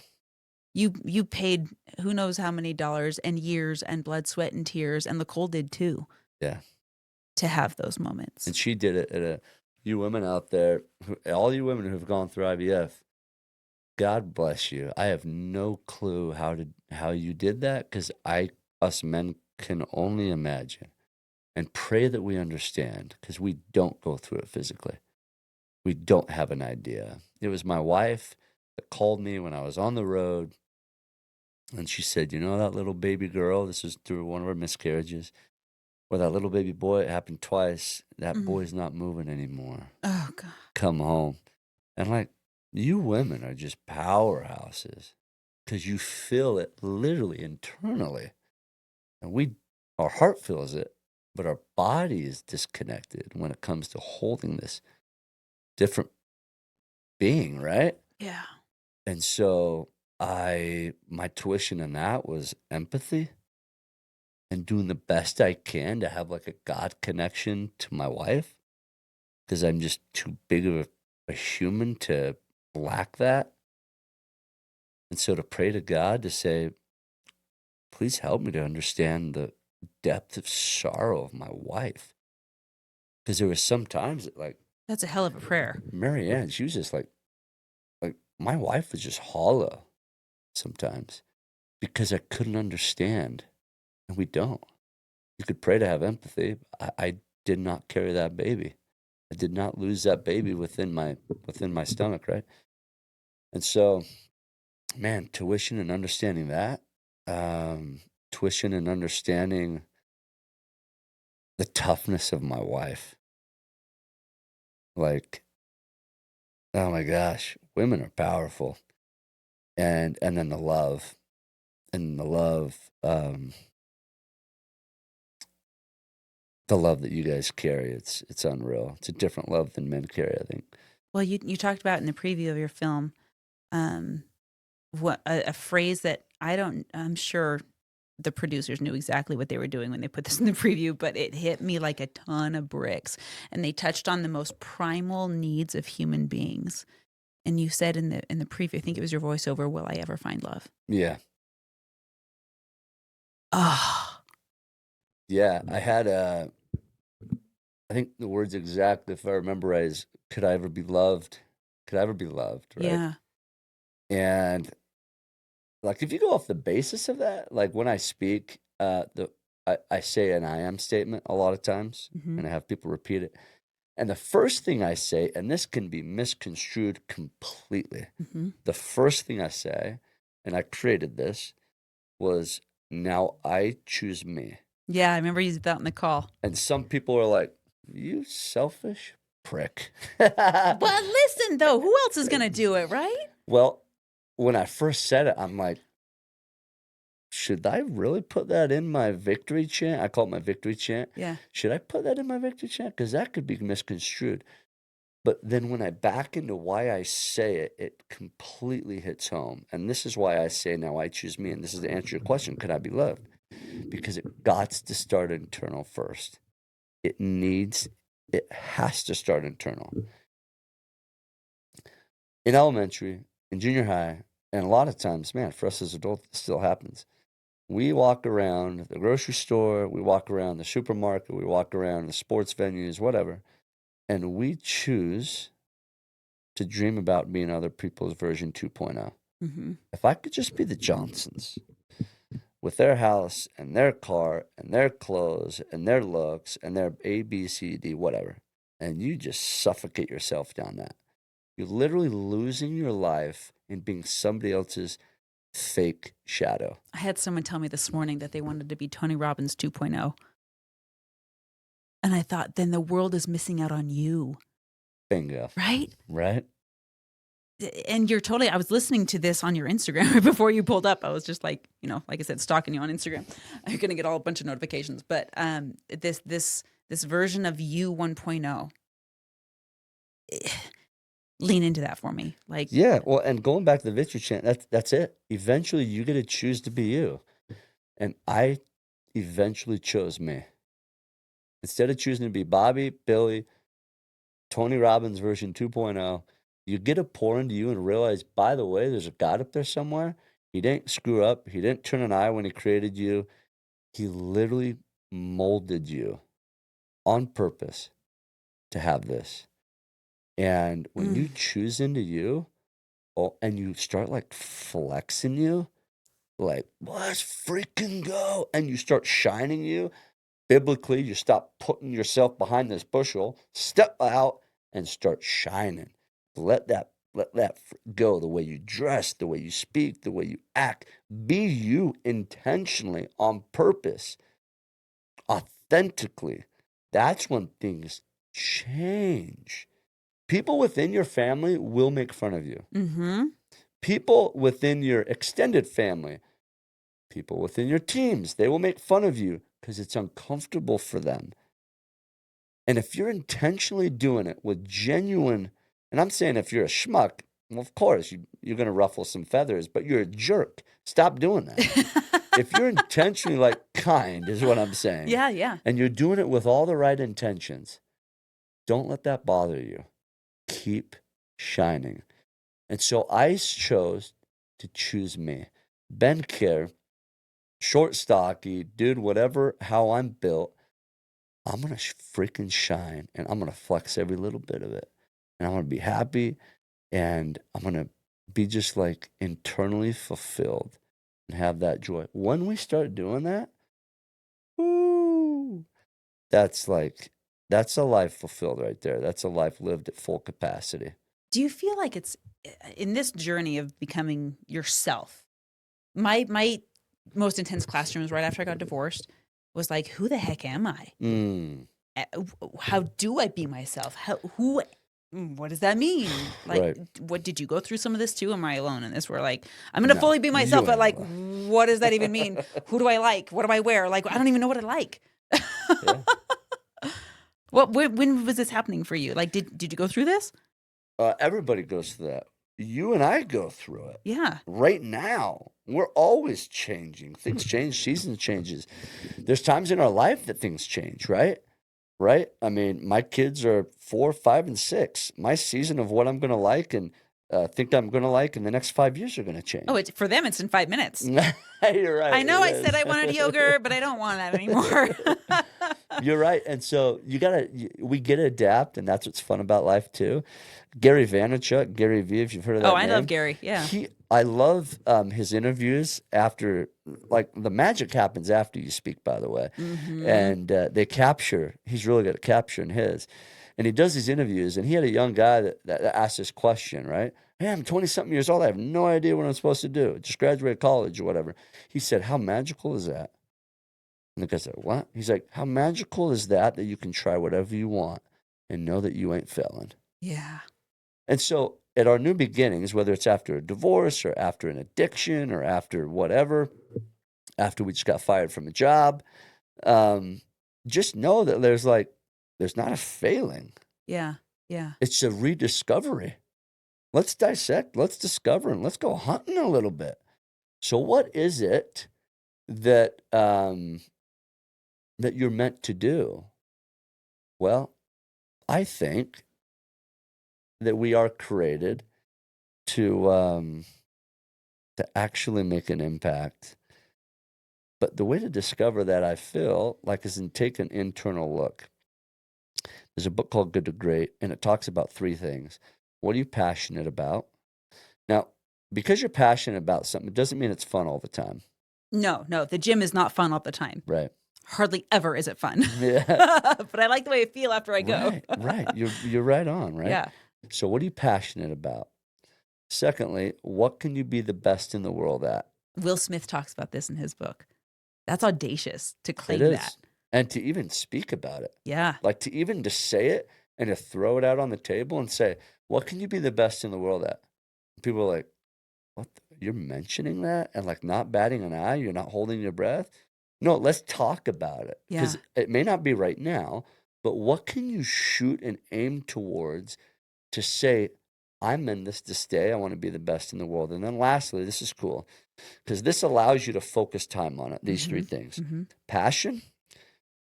You paid who knows how many dollars and years and blood, sweat, and tears, and Nicole did too. Yeah. To have those moments. And she did it at you women out there, all you women who have gone through IVF, God bless you. I have no clue how you did that because us men can only imagine and pray that we understand because we don't go through it physically. We don't have an idea. It was my wife that called me when I was on the road. And she said, you know that little baby girl, this was through one of her miscarriages. Or that little baby boy, it happened twice. That Mhm. boy's not moving anymore. Oh God. Come home. And like, you women are just powerhouses because you feel it literally internally. And our heart feels it, but our body is disconnected when it comes to holding this different being, right? Yeah. And so my tuition in that was empathy and doing the best I can to have like a God connection to my wife because I'm just too big of a human to lack that. And so to pray to God to say, please help me to understand the depth of sorrow of my wife. Because there was some times that like That's a hell of a prayer. Marianne, she was just like my wife was just hollow sometimes because I couldn't understand. And we don't. You could pray to have empathy. I did not carry that baby. I did not lose that baby within my stomach, right? And so, man, tuition and understanding that, tuition and understanding the toughness of my wife. Like, oh my gosh, women are powerful. And then the love. And the love that you guys carry, it's unreal. It's a different love than men carry, I think. Well, you talked about in the preview of your film, what a phrase that I'm sure the producers knew exactly what they were doing when they put this in the preview, but it hit me like a ton of bricks. And they touched on the most primal needs of human beings. And you said in the preview, I think it was your voiceover, "Will I ever find love?" Yeah. Oh, Yeah. I think the words exactly, if I remember right, is could I ever be loved? Could I ever be loved? Right. yeah. And like if you go off the basis of that, like when I speak, I say an I am statement a lot of times, Mhm. and I have people repeat it. And the first thing I say, and this can be misconstrued completely, Mhm. the first thing I say, and I created this, was now I choose me. Yeah, I remember you said that in the call. And some people are like, you selfish prick. But listen, though, who else is going to do it, right? Well, when I first said it, I'm like, should I really put that in my victory chant? I call it my victory chant. Yeah. Should I put that in my victory chant? Because that could be misconstrued. But then when I back into why I say it, it completely hits home. And this is why I say now I choose me. And this is to answer your question, could I be loved? Because it got to start internal first. It has to start internal. In elementary, in junior high, and a lot of times, man, for us as adults, it still happens. We walk around the grocery store, we walk around the supermarket, we walk around the sports venues, whatever, and we choose to dream about being other people's version 2.0. Mm-hmm. If I could just be the Johnsons with their house and their car and their clothes and their looks and their A, B, C, D, whatever, and you just suffocate yourself down that. You're literally losing your life in being somebody else's fake shadow. I had someone tell me this morning that they wanted to be Tony Robbins 2.0. And I thought, then the world is missing out on you. Bingo. Right? Right? And you're totally, I was listening to this on your Instagram before you pulled up. I was just like, like I said, stalking you on Instagram. I'm going to get a bunch of notifications. But this version of you 1.0, lean into that for me. Like, yeah, well, and going back to the victory chant, that's it. Eventually, you get to choose to be you. And I eventually chose me. Instead of choosing to be Bobby, Billy, Tony Robbins version 2.0, you get to pour into you and realize, by the way, there's a God up there somewhere. He didn't screw up. He didn't turn an eye when he created you. He literally molded you on purpose to have this. And when you choose into you, and you start like flexing you, like, let's freaking go. And you start shining you. Biblically, you stop putting yourself behind this bushel, step out and start shining. Let that go. The way you dress, the way you speak, the way you act. Be you intentionally on purpose. authentically, that's when things change. People within your family will make fun of you. Mm-hmm. People within your extended family, people within your teams, they will make fun of you because it's uncomfortable for them. And if you're intentionally doing it with genuine, and I'm saying if you're a schmuck, well, of course, you're going to ruffle some feathers, but you're a jerk. Stop doing that. If you're intentionally like kind, is what I'm saying. Yeah, yeah. And you're doing it with all the right intentions, don't let that bother you. Keep shining. And so I chose to choose me. Ben Kerr, short, stocky, dude, whatever, how I'm built, I'm going to freaking shine and I'm going to flex every little bit of it. And I'm going to be happy and I'm going to be just like internally fulfilled and have that joy. When we start doing that, woo, that's a life fulfilled right there. That's a life lived at full capacity. Do you feel like it's in this journey of becoming yourself? My most intense classrooms right after I got divorced was like, who the heck am I? How do I be myself? What does that mean? Like, Right. What did you go through some of this too? Am I alone in this? Where like, I'm going to No, fully be myself, you but ain't like, alone. what does that even mean? Who do I like? What do I wear? Like, I don't even know what I like. Yeah. When was this happening for you? Like, did you go through this? Everybody goes through that. You and I go through it. Yeah. Right now, we're always changing. Things change, season changes. There's times in our life that things change, right? Right? I mean, my kids are 4, 5, and 6. My season of what I'm going to like and think I'm going to like in the next 5 years are going to change. Oh, for them, it's in 5 minutes. You're right. I know it I said is. I wanted yogurt, but I don't want that anymore. You're right. And so we get to adapt, and that's what's fun about life too. Gary Vaynerchuk, Gary V, if you've heard of that I name. love Gary. Yeah. I love his interviews after, like, the magic happens after you speak, by the way. Mm-hmm. And he's really good at capturing his. And he does these interviews, and he had a young guy that asked this question, right? Hey, I'm 20-something years old. I have no idea what I'm supposed to do. Just graduated college or whatever. He said, how magical is that? And the guy said, what? He's like, how magical is that you can try whatever you want and know that you ain't failing? Yeah. And so at our new beginnings, whether it's after a divorce or after an addiction or after whatever, after we just got fired from a job, just know that there's not a failing. Yeah. Yeah. It's a rediscovery. Let's dissect, let's discover, and let's go hunting a little bit. So what is it that that you're meant to do? Well, I think that we are created to actually make an impact. But the way to discover that, I feel like, is in take an internal look. There's a book called Good to Great, and it talks about 3 things. What are you passionate about? Now, because you're passionate about something, it doesn't mean it's fun all the time. No, the gym is not fun all the time. Right. Hardly ever is it fun. Yeah. But I like the way I feel after I go. Right. You're right on, right? Yeah. So what are you passionate about? Secondly, what can you be the best in the world at? Will Smith talks about this in his book. That's audacious to claim It is. that. And to even speak about it. Yeah. Like to even to say it and to throw it out on the table and say, what can you be the best in the world at? People are like, what? You're mentioning that? And like not batting an eye? You're not holding your breath? No, let's talk about it. Because it may not be right now, but what can you shoot and aim towards to say, I'm in this to stay. I want to be the best in the world. And then lastly, this is cool because this allows you to focus time on it. These 3 things. Mm-hmm. Passion.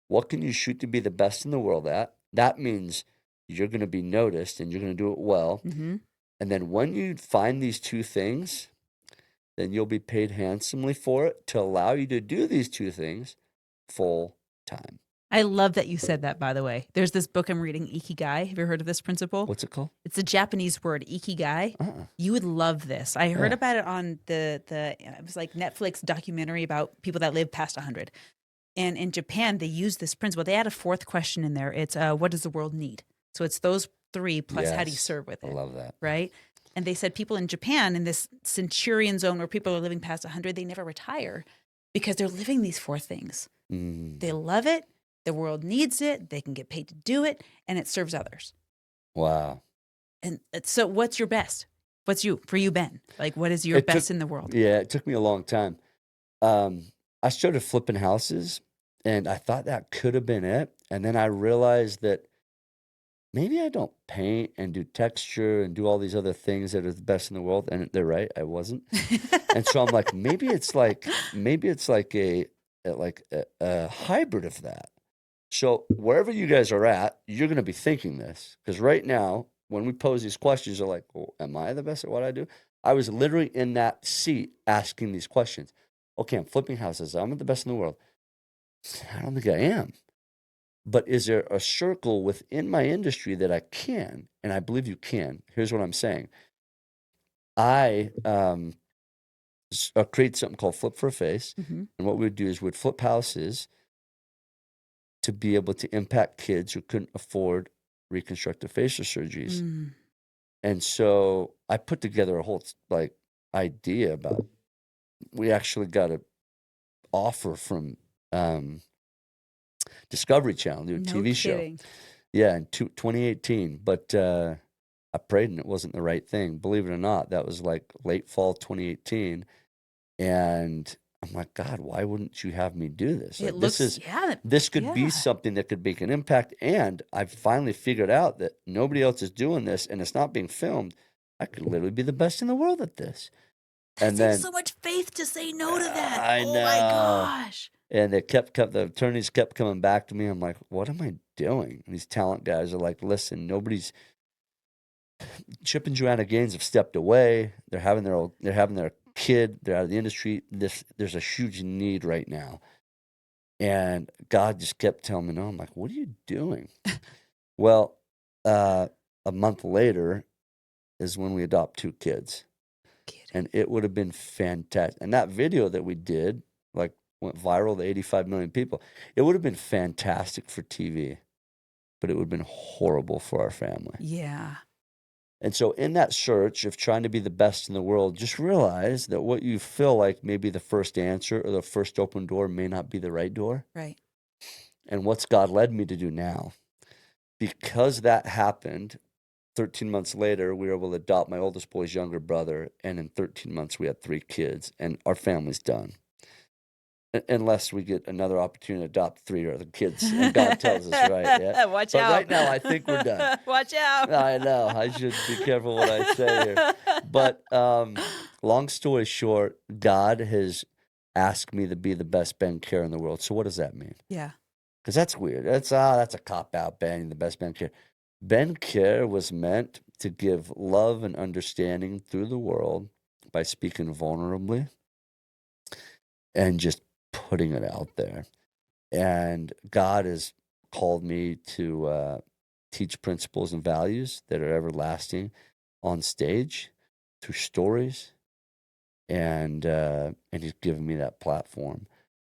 What can you shoot to be the best in the world at? That means you're going to be noticed and you're going to do it well. Mm-hmm. And then when you find these 2 things, then you'll be paid handsomely for it to allow you to do these 2 things full time. I love that you said that, by the way. There's this book I'm reading, Ikigai. Have you heard of this principle? What's it called? It's a Japanese word, Ikigai. You would love this. I heard about it on it was like Netflix documentary about people that live past 100. And in Japan, they use this principle. They add a 4th question in there. It's what does the world need? So it's those 3 plus how do you serve with it? I love that. Right? And they said people in Japan, in this centurion zone where people are living past 100, they never retire because they're living these 4 things. Mm. They love it. The world needs it. They can get paid to do it, and it serves others. Wow. And so what's your best? What's for you, Ben? Like, what is your best in the world? Yeah, it took me a long time. I started flipping houses, and I thought that could have been it. And then I realized that maybe I don't paint and do texture and do all these other things that are the best in the world. And they're right, I wasn't. And so I'm like, maybe it's like a hybrid of that. So wherever you guys are at, you're going to be thinking this, because right now, when we pose these questions, you're like, well, am I the best at what I do? I was literally in that seat asking these questions. Okay, I'm flipping houses. I'm the best in the world. I don't think I am. But is there a circle within my industry that I can? And I believe you can. Here's what I'm saying. I create something called Flip for a Face. Mm-hmm. And what we would do is we'd flip houses to be able to impact kids who couldn't afford reconstructive facial surgeries. Mm. And so I put together a whole idea about, we actually got an offer from Discovery Channel, new TV show. Yeah, in 2018. But I prayed and it wasn't the right thing. Believe it or not, that was like late fall 2018. And I'm like, God, why wouldn't you have me do this? Like, this could be something that could make an impact. And I've finally figured out that nobody else is doing this and it's not being filmed. I could literally be the best in the world at this. And then so much faith to say no to that. I know. Oh my gosh. And the attorneys kept coming back to me. I'm like, what am I doing? And these talent guys are like, listen, nobody's. Chip and Joanna Gaines have stepped away. They're having their kid. They're out of the industry. There's a huge need right now. And God just kept telling me no. I'm like, what are you doing? Well, a month later is when we adopt 2 kids. And it would have been fantastic. And that video that we did, went viral to 85 million people. It would have been fantastic for TV, but it would have been horrible for our family. Yeah. And so in that search of trying to be the best in the world, just realize that what you feel like may be the first answer or the first open door may not be the right door. Right. And what's God led me to do now? Because that happened, 13 months later, we were able to adopt my oldest boy's younger brother. And in 13 months, we had 3 kids and our family's done. Unless we get another opportunity to adopt 3 other kids. And God tells us, right? Yeah. Watch out. But right now, I think we're done. Watch out. I know. I should be careful what I say here. But long story short, God has asked me to be the best Ben Kerr in the world. So what does that mean? Yeah. Because that's weird. That's a cop-out, Ben, the best Ben Kerr. Ben Kerr was meant to give love and understanding through the world by speaking vulnerably and just putting it out there. And God has called me to teach principles and values that are everlasting on stage through stories. And he's given me that platform.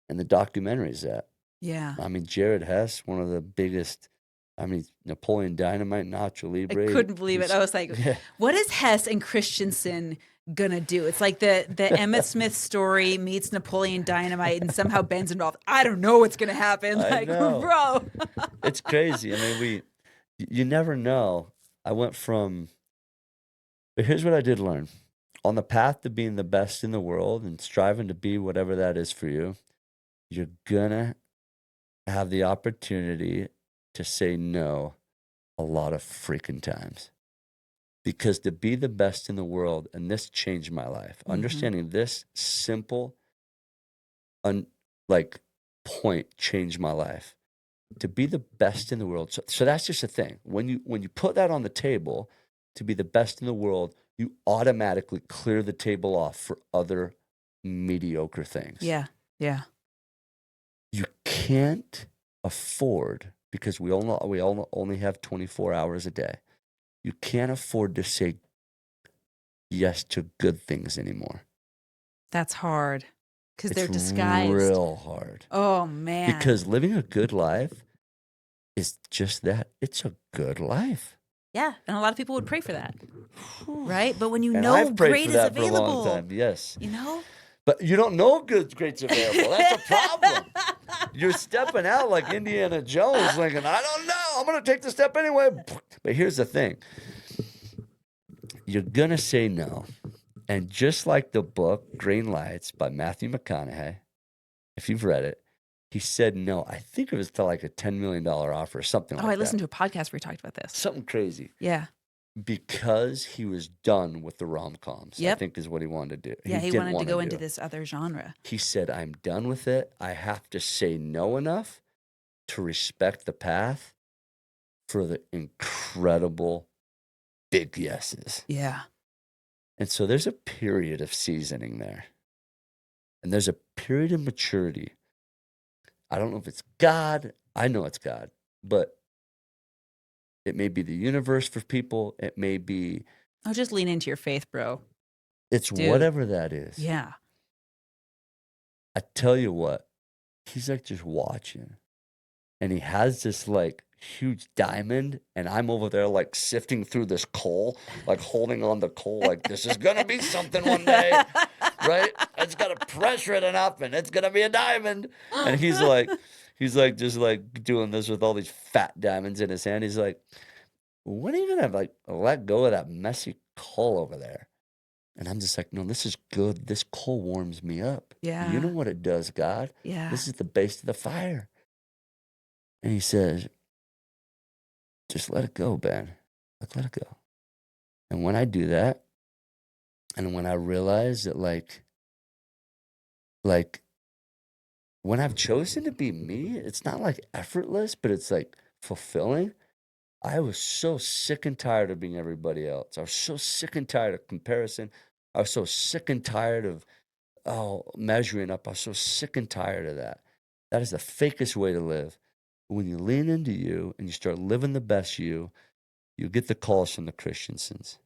And the documentary is that. Yeah. I mean, Jared Hess, one of the biggest, Napoleon Dynamite, Nacho Libre. I couldn't believe it. I was like, what is Hess and Christensen gonna do? It's like the Emmett Smith story meets Napoleon Dynamite and somehow Ben's involved. I don't know what's gonna happen. Bro. It's crazy. I mean, you never know. But here's what I did learn. On the path to being the best in the world and striving to be whatever that is for you, you're gonna have the opportunity to say no a lot of freaking times. Because to be the best in the world, and this changed my life, understanding this simple point changed my life. To be the best in the world. So that's just a thing. When you put that on the table, to be the best in the world, you automatically clear the table off for other mediocre things. Yeah. Yeah. You can't afford, because we all only have 24 hours a day. You can't afford to say yes to good things anymore. That's hard because they're disguised. It's real hard. Oh, man. Because living a good life is just that. It's a good life. Yeah, and a lot of people would pray for that, right? But when you and know I've prayed great for that is available, for a long time. Yes. You know? But you don't know good great's available. That's a problem. You're stepping out like Indiana Jones, thinking, I don't know. I'm going to take the step anyway. But here's the thing. You're going to say no. And just like the book, Green Lights by Matthew McConaughey, if you've read it, he said no. I think it was to like a $10 million offer or something like that. I listened to a podcast where we talked about this. Something crazy. Yeah. Because he was done with the rom-coms, I Yep. think is what he wanted to do. Yeah, he didn't wanted to wanna go do into it. this other genre. He said, I'm done with it. I have to say no enough to respect the path for the incredible big yeses. Yeah. And so there's a period of seasoning there. And there's a period of maturity. I don't know if it's God. I know it's God. But it may be the universe for people. It may be... Oh, just lean into your faith, bro. It's Dude. whatever that is. Yeah. I tell you what, he's like just watching. And he has this like huge diamond. And I'm over there like sifting through this coal, like holding on the coal, like this is going to be something one day, right? It's got a press written up and it's going to be a diamond. And he's like just like doing this with all these fat diamonds in his hand. He's like, when are you going to like let go of that messy coal over there? And I'm just like, no, this is good. This coal warms me up. Yeah. You know what it does, God? Yeah. This is the base of the fire. And he says, just let it go, Ben. Like, let it go. And when I do that, and when I realize that like when I've chosen to be me, it's not like effortless, but it's like fulfilling. I was so sick and tired of being everybody else. I was so sick and tired of comparison. I was so sick and tired of measuring up. I was so sick and tired of that. That is the fakest way to live. When you lean into you and you start living the best you get the calls from the Christiansons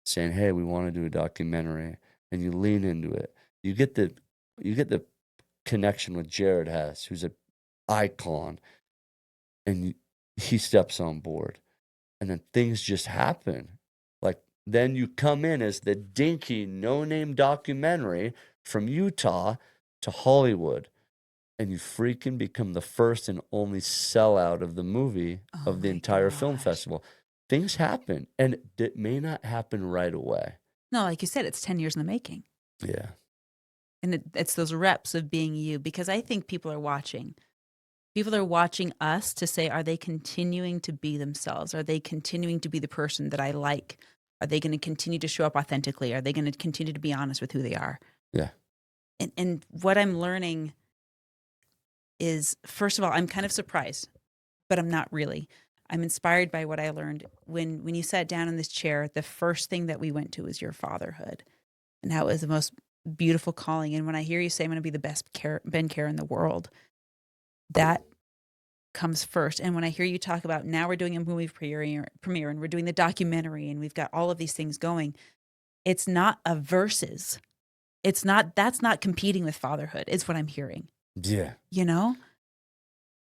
saying, hey, we want to do a documentary, and you lean into it. You get the connection with Jared Hess, who's an icon, and he steps on board. And then things just happen. Like, then you come in as the dinky, no-name documentary from Utah to Hollywood. And you freaking become the first and only sellout of the movie of the entire film festival. Things happen. And it may not happen right away. No, like you said, it's 10 years in the making. Yeah. And it's those reps of being you, because I think people are watching. People are watching us to say, are they continuing to be themselves? Are they continuing to be the person that I like? Are they going to continue to show up authentically? Are they going to continue to be honest with who they are? Yeah. And what I'm learning is, first of all, I'm kind of surprised, but I'm not really. I'm inspired by what I learned when you sat down in this chair. The first thing that we went to was your fatherhood, and how it was the most beautiful calling. And when I hear you say, I'm going to be the best Ben Kerr in the world, that comes first. And when I hear you talk about, now we're doing a movie premiere and we're doing the documentary and we've got all of these things going, it's not a versus. That's not competing with fatherhood, is what I'm hearing. Yeah. You know?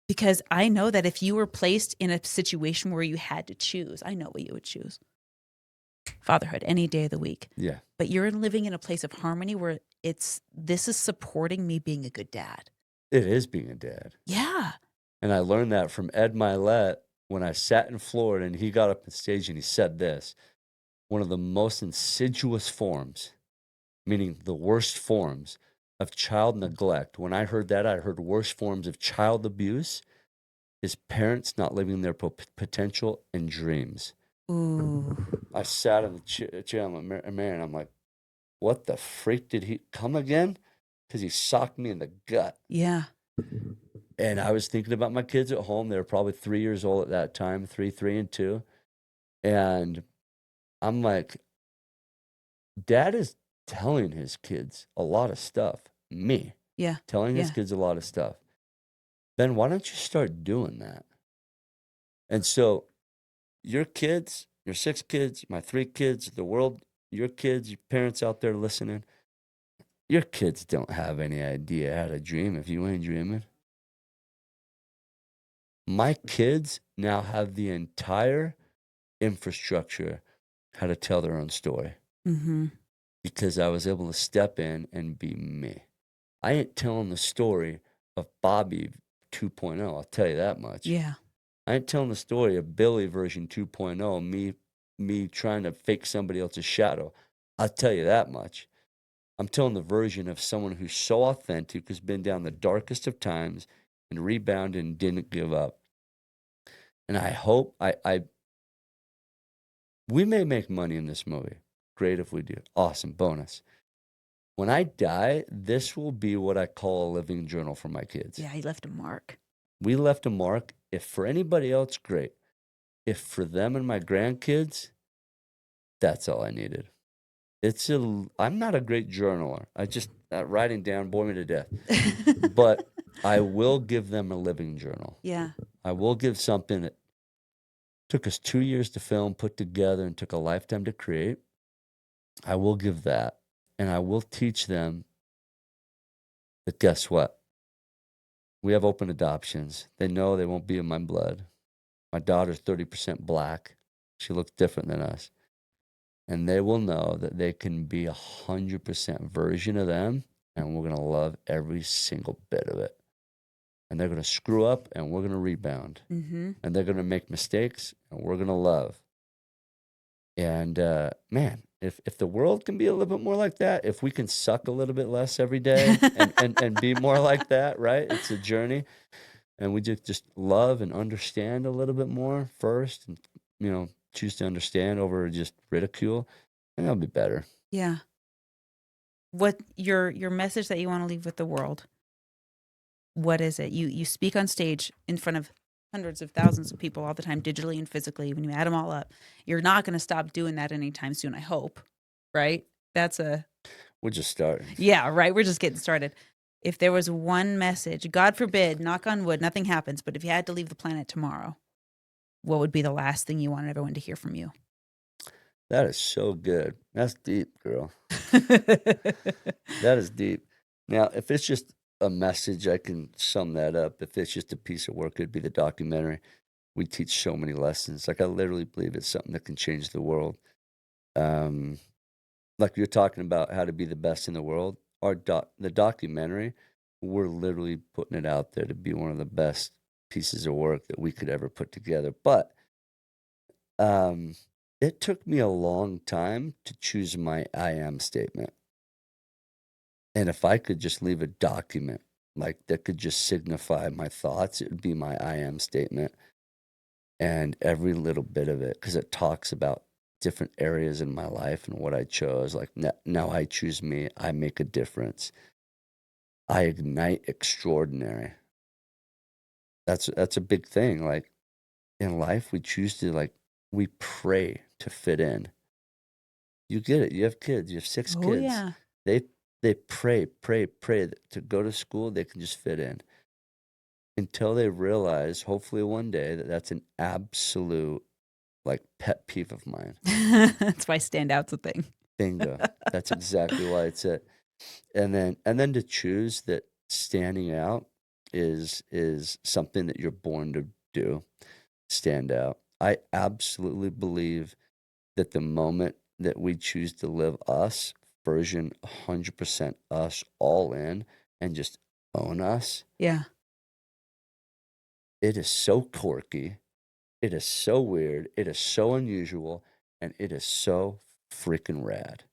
Because I know that if you were placed in a situation where you had to choose, I know what you would choose. Fatherhood, any day of the week. Yeah. But you're living in a place of harmony where this is supporting me being a good dad. It is being a dad. Yeah. And I learned that from Ed Milet when I sat in Florida and he got up on stage and he said this: one of the most insidious forms, meaning the worst forms of child neglect. When I heard that, I heard worst forms of child abuse is parents not living their potential and dreams. Ooh. I sat in the chair with Marianne and I'm like, what the freak did he come again? Because he socked me in the gut. Yeah. And I was thinking about my kids at home. They were probably 3 years old at that time, 3, and 2. And I'm like, Dad is telling his kids a lot of stuff. Me. Yeah. Telling his Yeah. kids a lot of stuff. Ben, why don't you start doing that? And so your kids, your 6 kids, my 3 kids, the world, your kids, your parents out there listening, your kids don't have any idea how to dream if you ain't dreaming. My kids now have the entire infrastructure how to tell their own story. Mm-hmm. because I was able to step in and be me. I ain't telling the story of Bobby 2.0, I'll tell you that much. Yeah. I ain't telling the story of Billy version 2.0, me trying to fake somebody else's shadow. I'll tell you that much. I'm telling the version of someone who's so authentic, who's been down the darkest of times and rebounded and didn't give up. And I hope we may make money in this movie. Great if we do. Awesome. Bonus. When I die, this will be what I call a living journal for my kids. Yeah, he left a mark. We left a mark. If for anybody else, great. If for them and my grandkids, that's all I needed. I'm not a great journaler. I just, writing down bore me to death. But I will give them a living journal. Yeah. I will give something that took us 2 years to film, put together, and took a lifetime to create. I will give that. And I will teach them that guess what? We have open adoptions. They know they won't be in my blood. My daughter's 30% black. She looks different than us. And they will know that they can be 100% version of them, and we're going to love every single bit of it. And they're going to screw up, and we're going to rebound. Mm-hmm. And they're going to make mistakes, and we're going to love. And man, if the world can be a little bit more like that, if we can suck a little bit less every day and be more like that, right? It's a journey. And we just love and understand a little bit more first, and choose to understand over just ridicule, and that'll be better. Yeah. What your message that you want to leave with the world? What is it? You speak on stage in front of hundreds of thousands of people all the time, digitally and physically. When you add them all up, you're not going to stop doing that anytime soon, I hope. Right? We're just starting. Yeah, right. We're just getting started. If there was one message, God forbid, knock on wood, nothing happens, but if you had to leave the planet tomorrow, what would be the last thing you wanted everyone to hear from you? That is so good. That's deep, girl. That is deep. Now, if it's just a message, I can sum that up. If it's just a piece of work, it'd be the documentary. We teach so many lessons. Like, I literally believe it's something that can change the world. Like you're talking about how to be the best in the world. The documentary, we're literally putting it out there to be one of the best pieces of work that we could ever put together. But it took me a long time to choose my I am statement. And if I could just leave a document like that could just signify my thoughts, it would be my I am statement. And every little bit of it, because it talks about different areas in my life and what I chose. Like, now I choose me. I make a difference. I ignite extraordinary. That's a big thing. Like, in life, we choose to, we pray to fit in. You get it. You have kids. You have 6 Oh, kids. yeah. They pray to go to school. They can just fit in until they realize, hopefully one day, that that's an absolute pet peeve of mine. That's why standout's a thing. Bingo. That's exactly why it's it. And then to choose that standing out is something that you're born to do. Stand out. I absolutely believe that the moment that we choose to live us, version 100% us, all in, and just own us, Yeah. it is so quirky. It is so weird. It is so unusual. And it is so freaking rad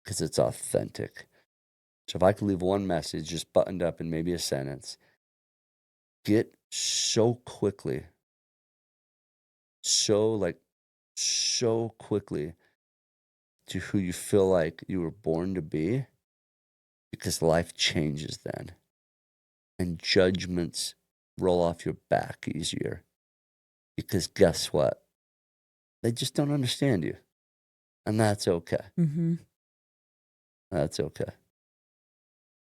because it's authentic. So if I could leave one message just buttoned up in maybe a sentence, get so quickly to who you feel like you were born to be, because life changes then. And judgments roll off your back easier. Because guess what? They just don't understand you. And that's okay. Mm-hmm. That's okay.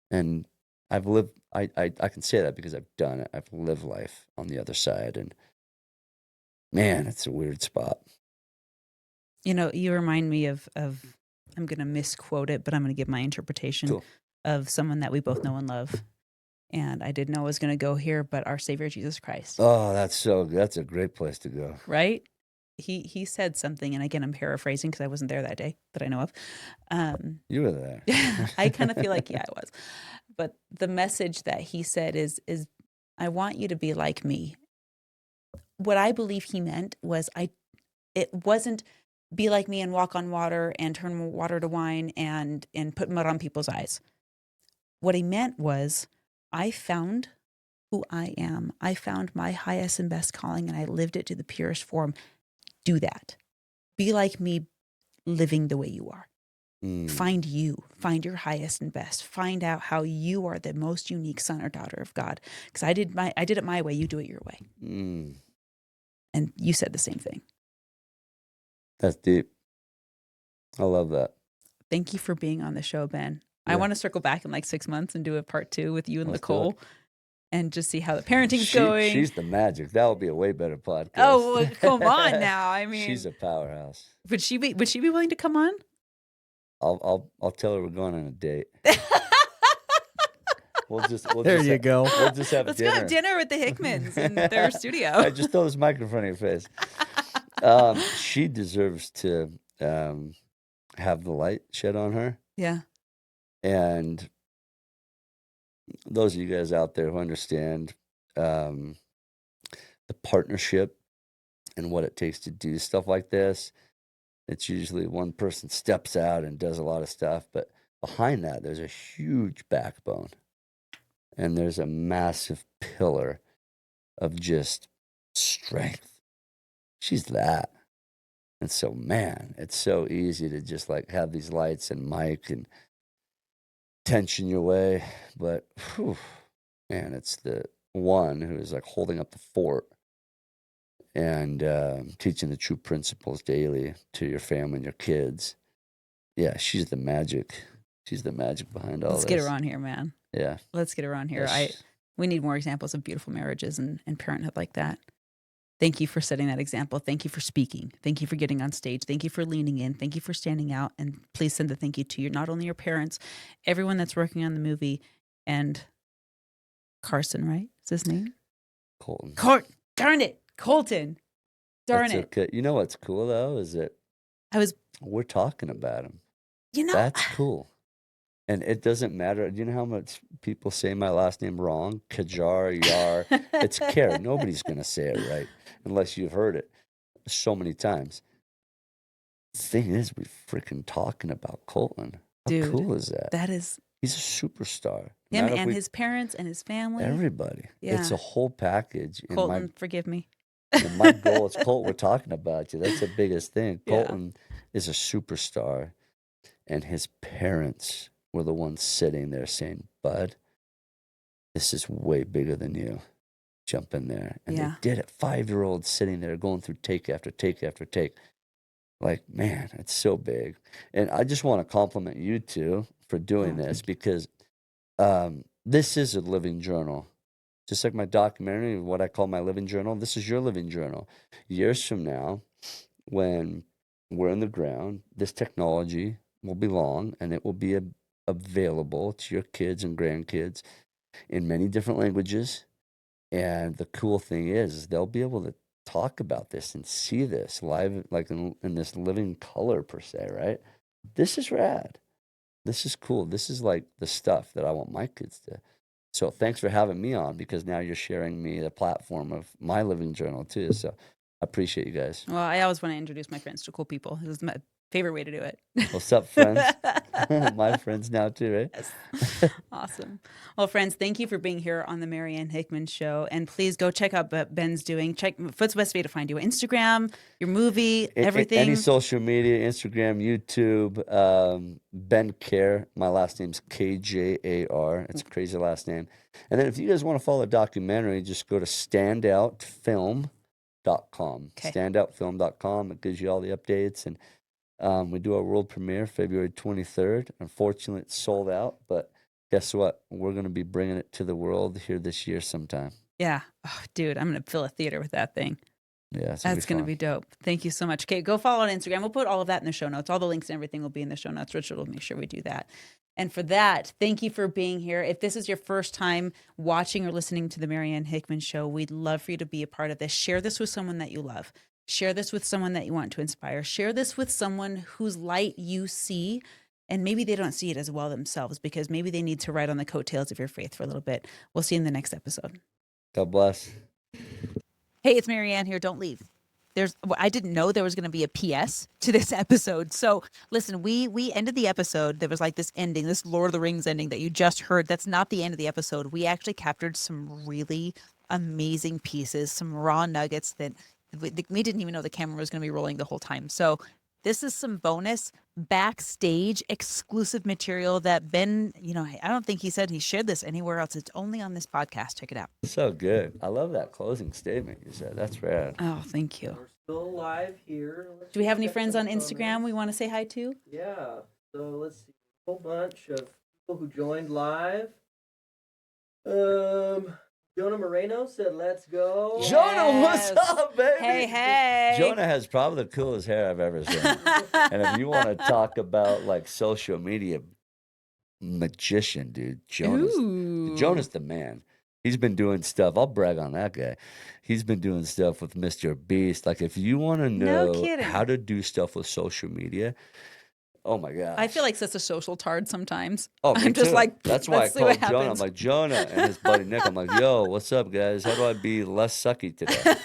And I've lived, I can say that because I've done it. I've lived life on the other side. And man, it's a weird spot. You remind me of I'm going to misquote it, but I'm going to give my interpretation Cool. of someone that we both know and love. And I didn't know it was going to go here, but our Savior, Jesus Christ. Oh, that's a great place to go. Right? he said something, and again, I'm paraphrasing because I wasn't there that day that I know of. You were there. I kind of feel like, yeah, I was. But the message that he said is I want you to be like me. What I believe he meant was it wasn't be like me and walk on water and turn water to wine and put mud on people's eyes. What he meant was I found who I am. I found my highest and best calling, and I lived it to the purest form. Do that. Be like me, living the way you are. Find you. Find your highest and best. Find out how you are the most unique son or daughter of God. Because I did it my way. You do it your way. And you said the same thing. That's deep. I love that. Thank you for being on the show, Ben. Yeah. I want to circle back in like 6 months and do a part 2 with you and Let's do Nicole and just see how the parenting's going. She's the magic. That would be a way better podcast. Oh, well, come on now. I mean, she's a powerhouse. would she be willing to come on? I'll tell her we're going on a date. We'll just go. We'll just have Let's dinner. go have dinner with the Hickmans in their studio. I just throw this mic in front of your face. She deserves to have the light shed on her. Yeah. And those of you guys out there who understand the partnership and what it takes to do stuff like this, it's usually one person steps out and does a lot of stuff, but behind that, there's a huge backbone. And there's a massive pillar of just strength. She's that. And so, man, it's so easy to just like have these lights and mic and tension your way. But, whew, man, it's the one who is like holding up the fort and teaching the true principles daily to your family and your kids. Yeah, she's the magic. She's the magic behind all this. Let's get her on here, man. Yeah. Let's get her on here. Yes. We need more examples of beautiful marriages and parenthood like that. Thank you for setting that example. Thank you for speaking. Thank you for getting on stage. Thank you for leaning in. Thank you for standing out. And please send a thank you to not only your parents, everyone that's working on the movie, and Carson, right? Is his name? Colton. Darn it. Colton. Darn That's it. okay. You know what's cool, though, is that we're talking about him. That's cool. And it doesn't matter. Do you know how much people say my last name wrong? Kjar, Yar. It's Kerr. Nobody's going to say it right unless you've heard it so many times. The thing is, we're freaking talking about Colton. How Dude, cool is that? He's a superstar. Him and his parents and his family. Everybody. Yeah. It's a whole package. Colton, forgive me. And my goal is Colton. We're talking about you. That's the biggest thing. Yeah. Colton is a superstar, and his parents were the ones sitting there saying, "Bud, this is way bigger than you. Jump in there." And they did it. 5-year-olds sitting there going through take after take after take. Like, man, it's so big. And I just want to compliment you two for doing this, because this is a living journal. Just like my documentary, what I call my living journal, this is your living journal. Years from now, when we're in the ground, this technology will belong, and it will be available to your kids and grandkids in many different languages. And the cool thing is they'll be able to talk about this and see this live, like in this living color per se, right? This is rad. This is cool. This is like the stuff that I want my kids to. So thanks for having me on, because now you're sharing me the platform of my living journal too. So I appreciate you guys. Well, I always want to introduce my friends to cool people. This is my favorite way to do it. What's up, friends? My friends now too, right? Yes. Awesome. Well, friends, thank you for being here on the Marianne Hickman Show. And please go check out what Ben's doing. What's the best way to find you? Instagram, your movie, everything? Any social media, Instagram, YouTube, Ben Kerr. My last name's Kjar. It's a crazy last name. And then if you guys want to follow the documentary, just go to standoutfilm.com. Okay. Standoutfilm.com. It gives you all the updates. And we do our world premiere February 23rd. Unfortunately, it's sold out, but guess what? We're going to be bringing it to the world here this year sometime. Yeah. Oh, dude, I'm going to fill a theater with that thing. Yeah, that's going to be dope. Thank you so much. Okay, go follow on Instagram. We'll put all of that in the show notes. All the links and everything will be in the show notes. Richard will make sure we do that. And for that, thank you for being here. If this is your first time watching or listening to the Marianne Hickman Show, we'd love for you to be a part of this. Share this with someone that you love. Share this with someone that you want to inspire. Share this with someone whose light you see, and maybe they don't see it as well themselves because maybe they need to ride on the coattails of your faith for a little bit. We'll see you in the next episode. God bless. Hey, it's Marianne here. Don't leave. I didn't know there was going to be a PS to this episode. So listen, we ended the episode. There was like this ending, this Lord of the Rings ending that you just heard. That's not the end of the episode. We actually captured some really amazing pieces, some raw nuggets that we didn't even know the camera was going to be rolling the whole time. So this is some bonus backstage exclusive material that Ben, I don't think he said he shared this anywhere else. It's only on this podcast. Check it out. So good. I love that closing statement you said. That's rad. Oh, thank you. We're still live here. Do we have any check friends some on Instagram comments. we want to say hi to? Yeah. So let's see. A whole bunch of people who joined live. Jonah Moreno said, "Let's go." Yeah. Jonah, what's Yes. up, baby? Hey. Jonah has probably the coolest hair I've ever seen. And if you want to talk about like social media magician, dude, Jonah's the man. He's been doing stuff. I'll brag on that guy. He's been doing stuff with Mr. Beast. Like if you want to No know kidding. how to do stuff with social media, oh my God. I feel like such a social tard sometimes. Oh, me I'm just too. like, that's why I let's see what called Jonah. I'm happens. like, Jonah and his buddy Nick. I'm like, yo, what's up, guys? How do I be less sucky today?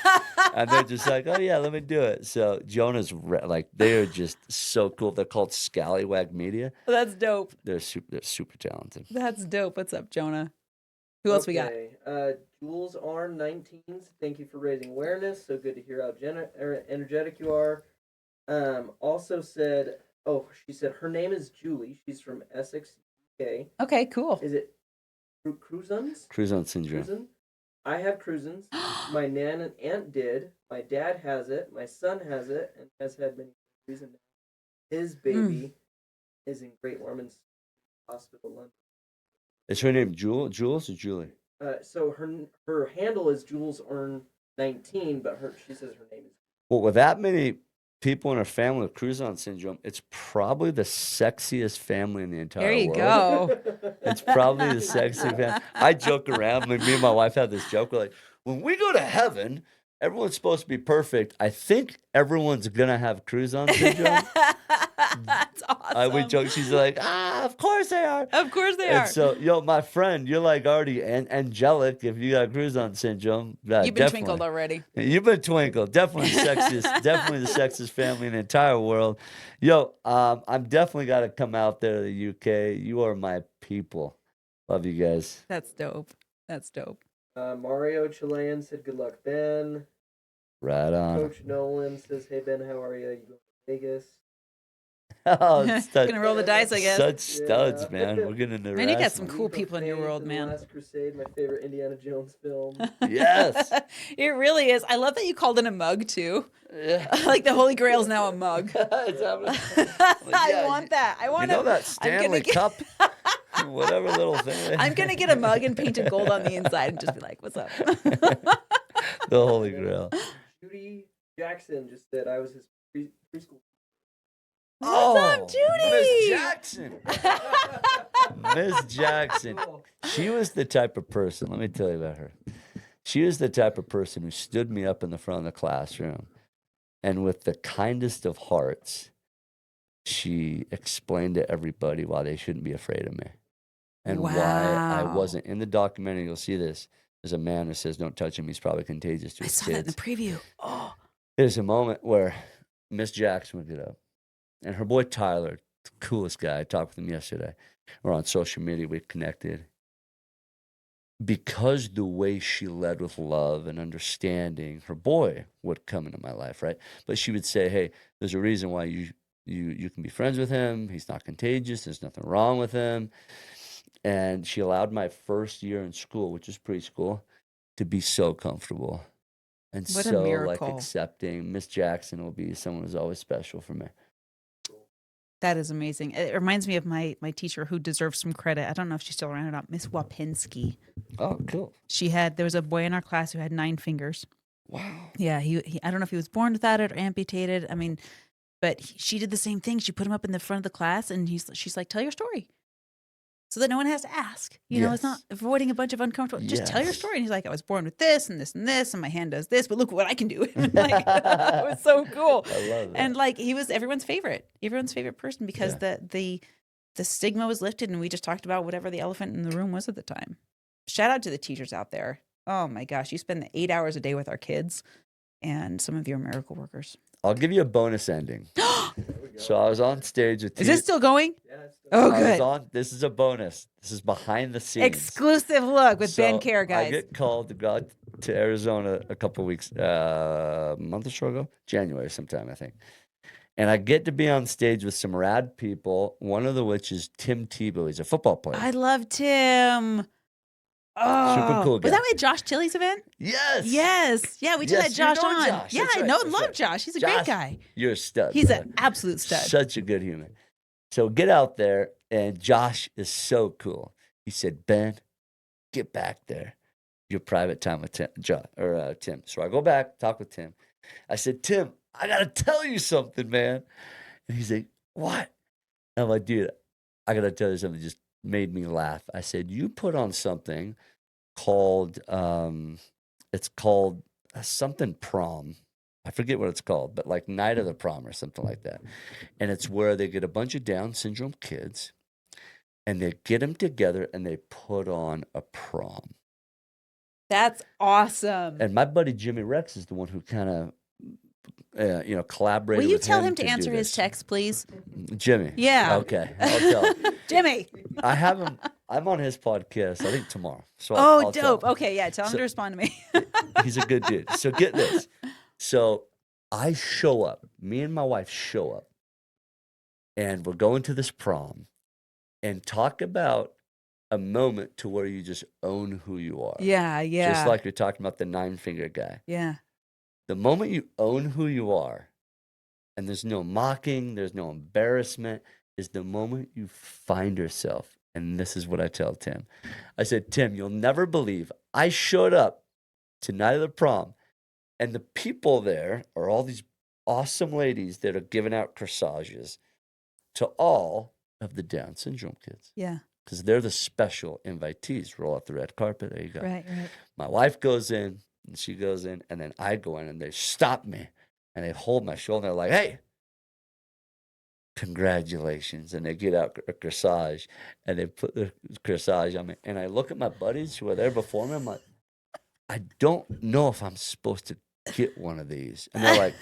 And they're just like, oh yeah, let me do it. So Jonah's like, they are just so cool. They're called Scallywag Media. That's dope. They're super talented. That's dope. What's up, Jonah? Who else we got? Jules R19. Thank you for raising awareness. So good to hear how energetic you are. Also said, she said her name is Julie. She's from Essex, UK. Okay, cool. Is it Crouzons? Crouzon syndrome. Crouzon? I have Crouzons. My nan and aunt did. My dad has it. My son has it and has had many surgeries. And his baby is in Great Ormond Hospital, London. Is her name Jules or Julie? So her handle is Jules Earn 19, but she says her name is. Well, with that many people in her family with Crouzon syndrome, it's probably the sexiest family in the entire There you world. go. It's probably the sexy family. I joke around. Like, me and my wife have this joke. We're like, when we go to heaven, everyone's supposed to be perfect. I think everyone's gonna have Crouzon syndrome. That's awesome. We joke. She's like, of course they are. Of course they And are. so, my friend, you're like already angelic if you got Crouzon syndrome. You've been twinkled already. You've been twinkled. Definitely sexiest. Definitely the sexiest family in the entire world. I'm definitely got to come out there to the UK. You are my people. Love you guys. That's dope. That's dope. Mario Chilean said, "Good luck, Ben." Right on. Coach Nolan says, "Hey Ben, how are you? You going to Vegas?" Oh, Gonna roll the dice, I guess. Such studs, Yeah. man. We're gonna Man, you got some harass cool people in your Faith world, and man. The Last Crusade, my favorite Indiana Jones film. them. Yes. It really is. I love that you called it a mug too. Yeah. Like the Holy Grail is now a mug. It's happening. I want that. I want You know that I'm gonna Stanley get- Cup? Whatever little thing. I'm gonna get a mug and paint it gold on the inside and just be like, "What's up?" The Holy Grail. Judy Jackson just said I was his preschool. What's up, Judy? Miss Jackson. Miss Jackson. She was the type of person, let me tell you about her. She was the type of person who stood me up in the front of the classroom and with the kindest of hearts, she explained to everybody why they shouldn't be afraid of me and why I Wow. wasn't. In the documentary, you'll see this. There's a man who says, don't touch him. He's probably contagious to I his saw that in kids. the preview. Oh, There's a moment where Miss Jackson would get up and her boy Tyler, the coolest guy, I talked with him yesterday. We're on social media, we connected. Because the way she led with love and understanding, her boy would come into my life, right? But she would say, hey, there's a reason why you can be friends with him. He's not contagious. There's nothing wrong with him. And she allowed my first year in school, which is preschool, to be so comfortable and What a so like miracle. accepting. Miss Jackson will be someone who's always special for me. that is amazing. It reminds me of my teacher who deserves some credit. I don't know if she's still around or not. Miss Wapinski. Oh, cool. There was a boy in our class who had 9 fingers. Wow. Yeah, he I don't know if he was born without it or amputated. I mean, but she did the same thing. She put him up in the front of the class, and she's like, "Tell your story." so that no one has to ask. You know, it's not Yes. avoiding a bunch of uncomfortable. Just tell your Yes. story. And he's like, I was born with this and this and this, and my hand does this, but look what I can do. Like, it was so cool. I love that. And like, he was everyone's favorite person because the stigma was lifted, and we just talked about whatever the elephant in the room was at the time. Shout out to the teachers out there. Oh my gosh, you spend 8 hours a day with our kids, and some of you are miracle workers. I'll give you a bonus ending. So I was on stage with Is this still going? Yeah, it's still- Oh, I was good. this is a bonus. This is behind the scenes. Exclusive look with Ben So Kerr, guys. I get called to go out to Arizona a couple weeks, a month or so ago, January sometime, I think. And I get to be on stage with some rad people, one of which is Tim Tebow. He's a football player. I love Tim. Oh, cool was guy. that at Josh Tilley's event? Yes. Yes. Yeah, we did Yes, that you Josh know on. Josh. Yeah, That's I right, know, that's love right. Josh. He's a Josh, great guy. You're a stud. He's brother. an absolute stud. Such a good human. So get out there, and Josh is so cool. He said, Ben, get back there. Your private time with Tim. So I go back, talk with Tim. I said, Tim, I got to tell you something, man. And he's like, what? And I'm like, dude, I got to tell you something that just made me laugh. I said, you put on something called, it's called something prom. I forget what it's called, but like Night of the Prom or something like that. And it's where they get a bunch of Down syndrome kids and they get them together and they put on a prom. That's awesome. And my buddy Jimmy Rex is the one who kind of, collaborated Will you with tell him to do answer his this. text, please? Jimmy. Yeah. Okay. I'll tell him. Jimmy. I have him. I'm on his podcast, I think tomorrow. So Oh, I'll tell dope. him. Okay, yeah. Tell him So- to respond to me. He's a good dude. So get this. So I show up. Me and my wife show up. And we're going to this prom and talk about a moment to where you just own who you are. Yeah. Just like you're talking about the 9-finger guy. Yeah. The moment you own who you are, and there's no mocking, there's no embarrassment, is the moment you find yourself. And this is what I tell Tim. I said, Tim, you'll never believe I showed up to Night of the Prom, and the people there are all these awesome ladies that are giving out corsages to all of the Down syndrome kids. Yeah. Because they're the special invitees. Roll out the red carpet. There you go. Right. My wife goes in, and she goes in, and then I go in, and they stop me, and they hold my shoulder. They're like, hey, congratulations. And they get out a corsage, and they put the corsage on me. And I look at my buddies who are there before me. I'm like, I don't know if I'm supposed to get one of these. And they're like,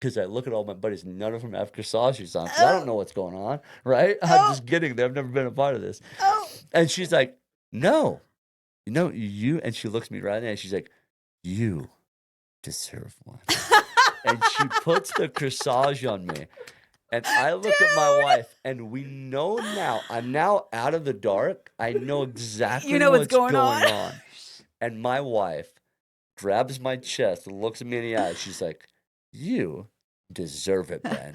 because I look at all my buddies, none of them have corsages on, because I don't know what's going on, right? I'm just getting there. I've never been a part of this. And she's like, no, you, and she looks me right in the eye, and she's like, you deserve one. And she puts the corsage on me. And I look at my wife, and we know now, I'm now out of the dark. I know exactly You know what's what's going on. And my wife grabs my chest and looks at me in the eye. She's like, you deserve it, Ben.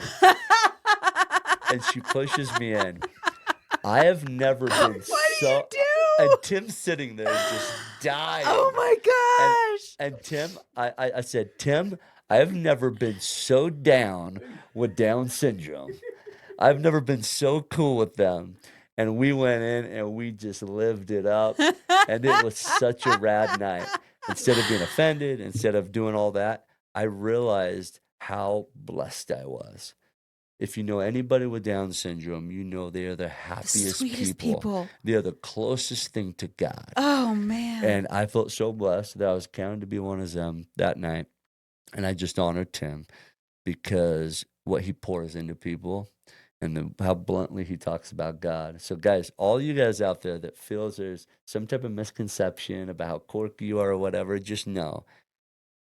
And she pushes me in. I have never been What do you do? And Tim's sitting there just dying. Oh my gosh. And Tim, I said, Tim, I have never been so down with Down syndrome. I've never been so cool with them. And we went in and we just lived it up. And it was such a rad night. Instead of being offended, instead of doing all that, I realized how blessed I was. If you know anybody with Down syndrome, you know they are the happiest Sweetest people. They are the closest thing to God. Oh man. And I felt so blessed that I was counted to be one of them that night. And I just honored Tim because what he pours into people and how bluntly he talks about God. So guys, all you guys out there that feels there's some type of misconception about how quirky you are or whatever, just know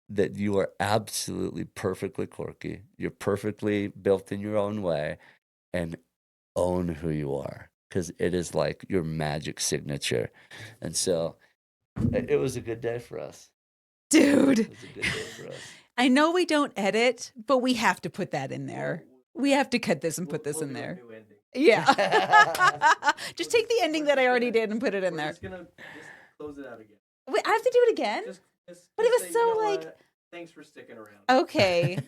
that you are absolutely perfectly quirky. You're perfectly built in your own way, and own who you are, because it is like your magic signature. And so it was a good day for us. Dude. It was a good day for us. I know we don't edit, but we have to put that in there. We have to cut this and put this We'll in do a there. new ending. Yeah. Just take the ending that I already did and put it in We're there. just gonna just close it out again. Wait, I have to do it again? Just But it was say, so, you know like, what? Thanks for sticking around. Okay.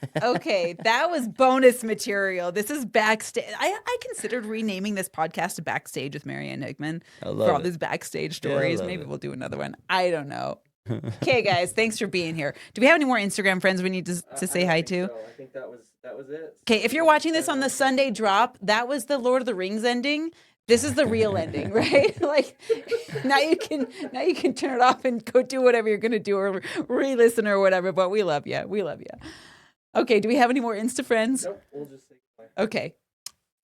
That was bonus material. This is Backstage. I considered renaming this podcast to Backstage with Marianne Hickman I for all love it. these backstage Yeah, I stories. love Maybe it. we'll do another one. I don't know. Okay, guys, thanks for being here. Do we have any more Instagram friends we need to I say don't hi think to? so. I think that was it. Okay, So if you're we'll watching this sign on the off. Sunday drop, that was the Lord of the Rings ending. This is the real ending, right? Like now you can turn it off and go do whatever you're gonna do or re-listen or whatever. But we love you. We love you. Okay, do we have any more Insta friends? Nope. We'll just say bye. Okay.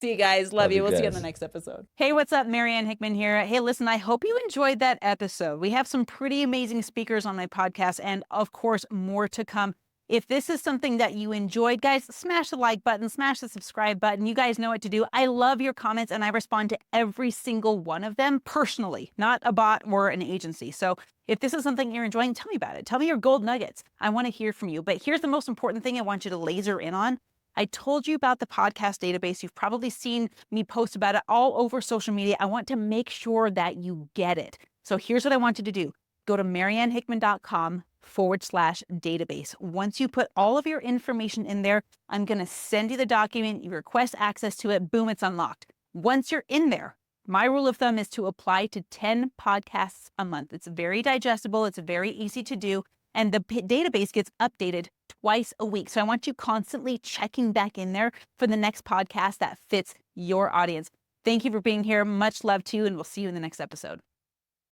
See you guys. Love Love you. you We'll see you on guys. the next episode. Hey, what's up? Marianne Hickman here. Hey, listen, I hope you enjoyed that episode. We have some pretty amazing speakers on my podcast and, of course, more to come. If this is something that you enjoyed, guys, smash the like button, smash the subscribe button. You guys know what to do. I love your comments and I respond to every single one of them personally, not a bot or an agency. So if this is something you're enjoying, tell me about it. Tell me your gold nuggets. I want to hear from you. But here's the most important thing I want you to laser in on. I told you about the podcast database. You've probably seen me post about it all over social media. I want to make sure that you get it. So here's what I want you to do. Go to mariannehickman.com/database. Once you put all of your information in there, I'm going to send you the document. You request access to it. Boom, it's unlocked. Once you're in there, my rule of thumb is to apply to 10 podcasts a month. It's very digestible. It's very easy to do. And the database gets updated twice a week. So I want you constantly checking back in there for the next podcast that fits your audience. Thank you for being here. Much love to you, and we'll see you in the next episode.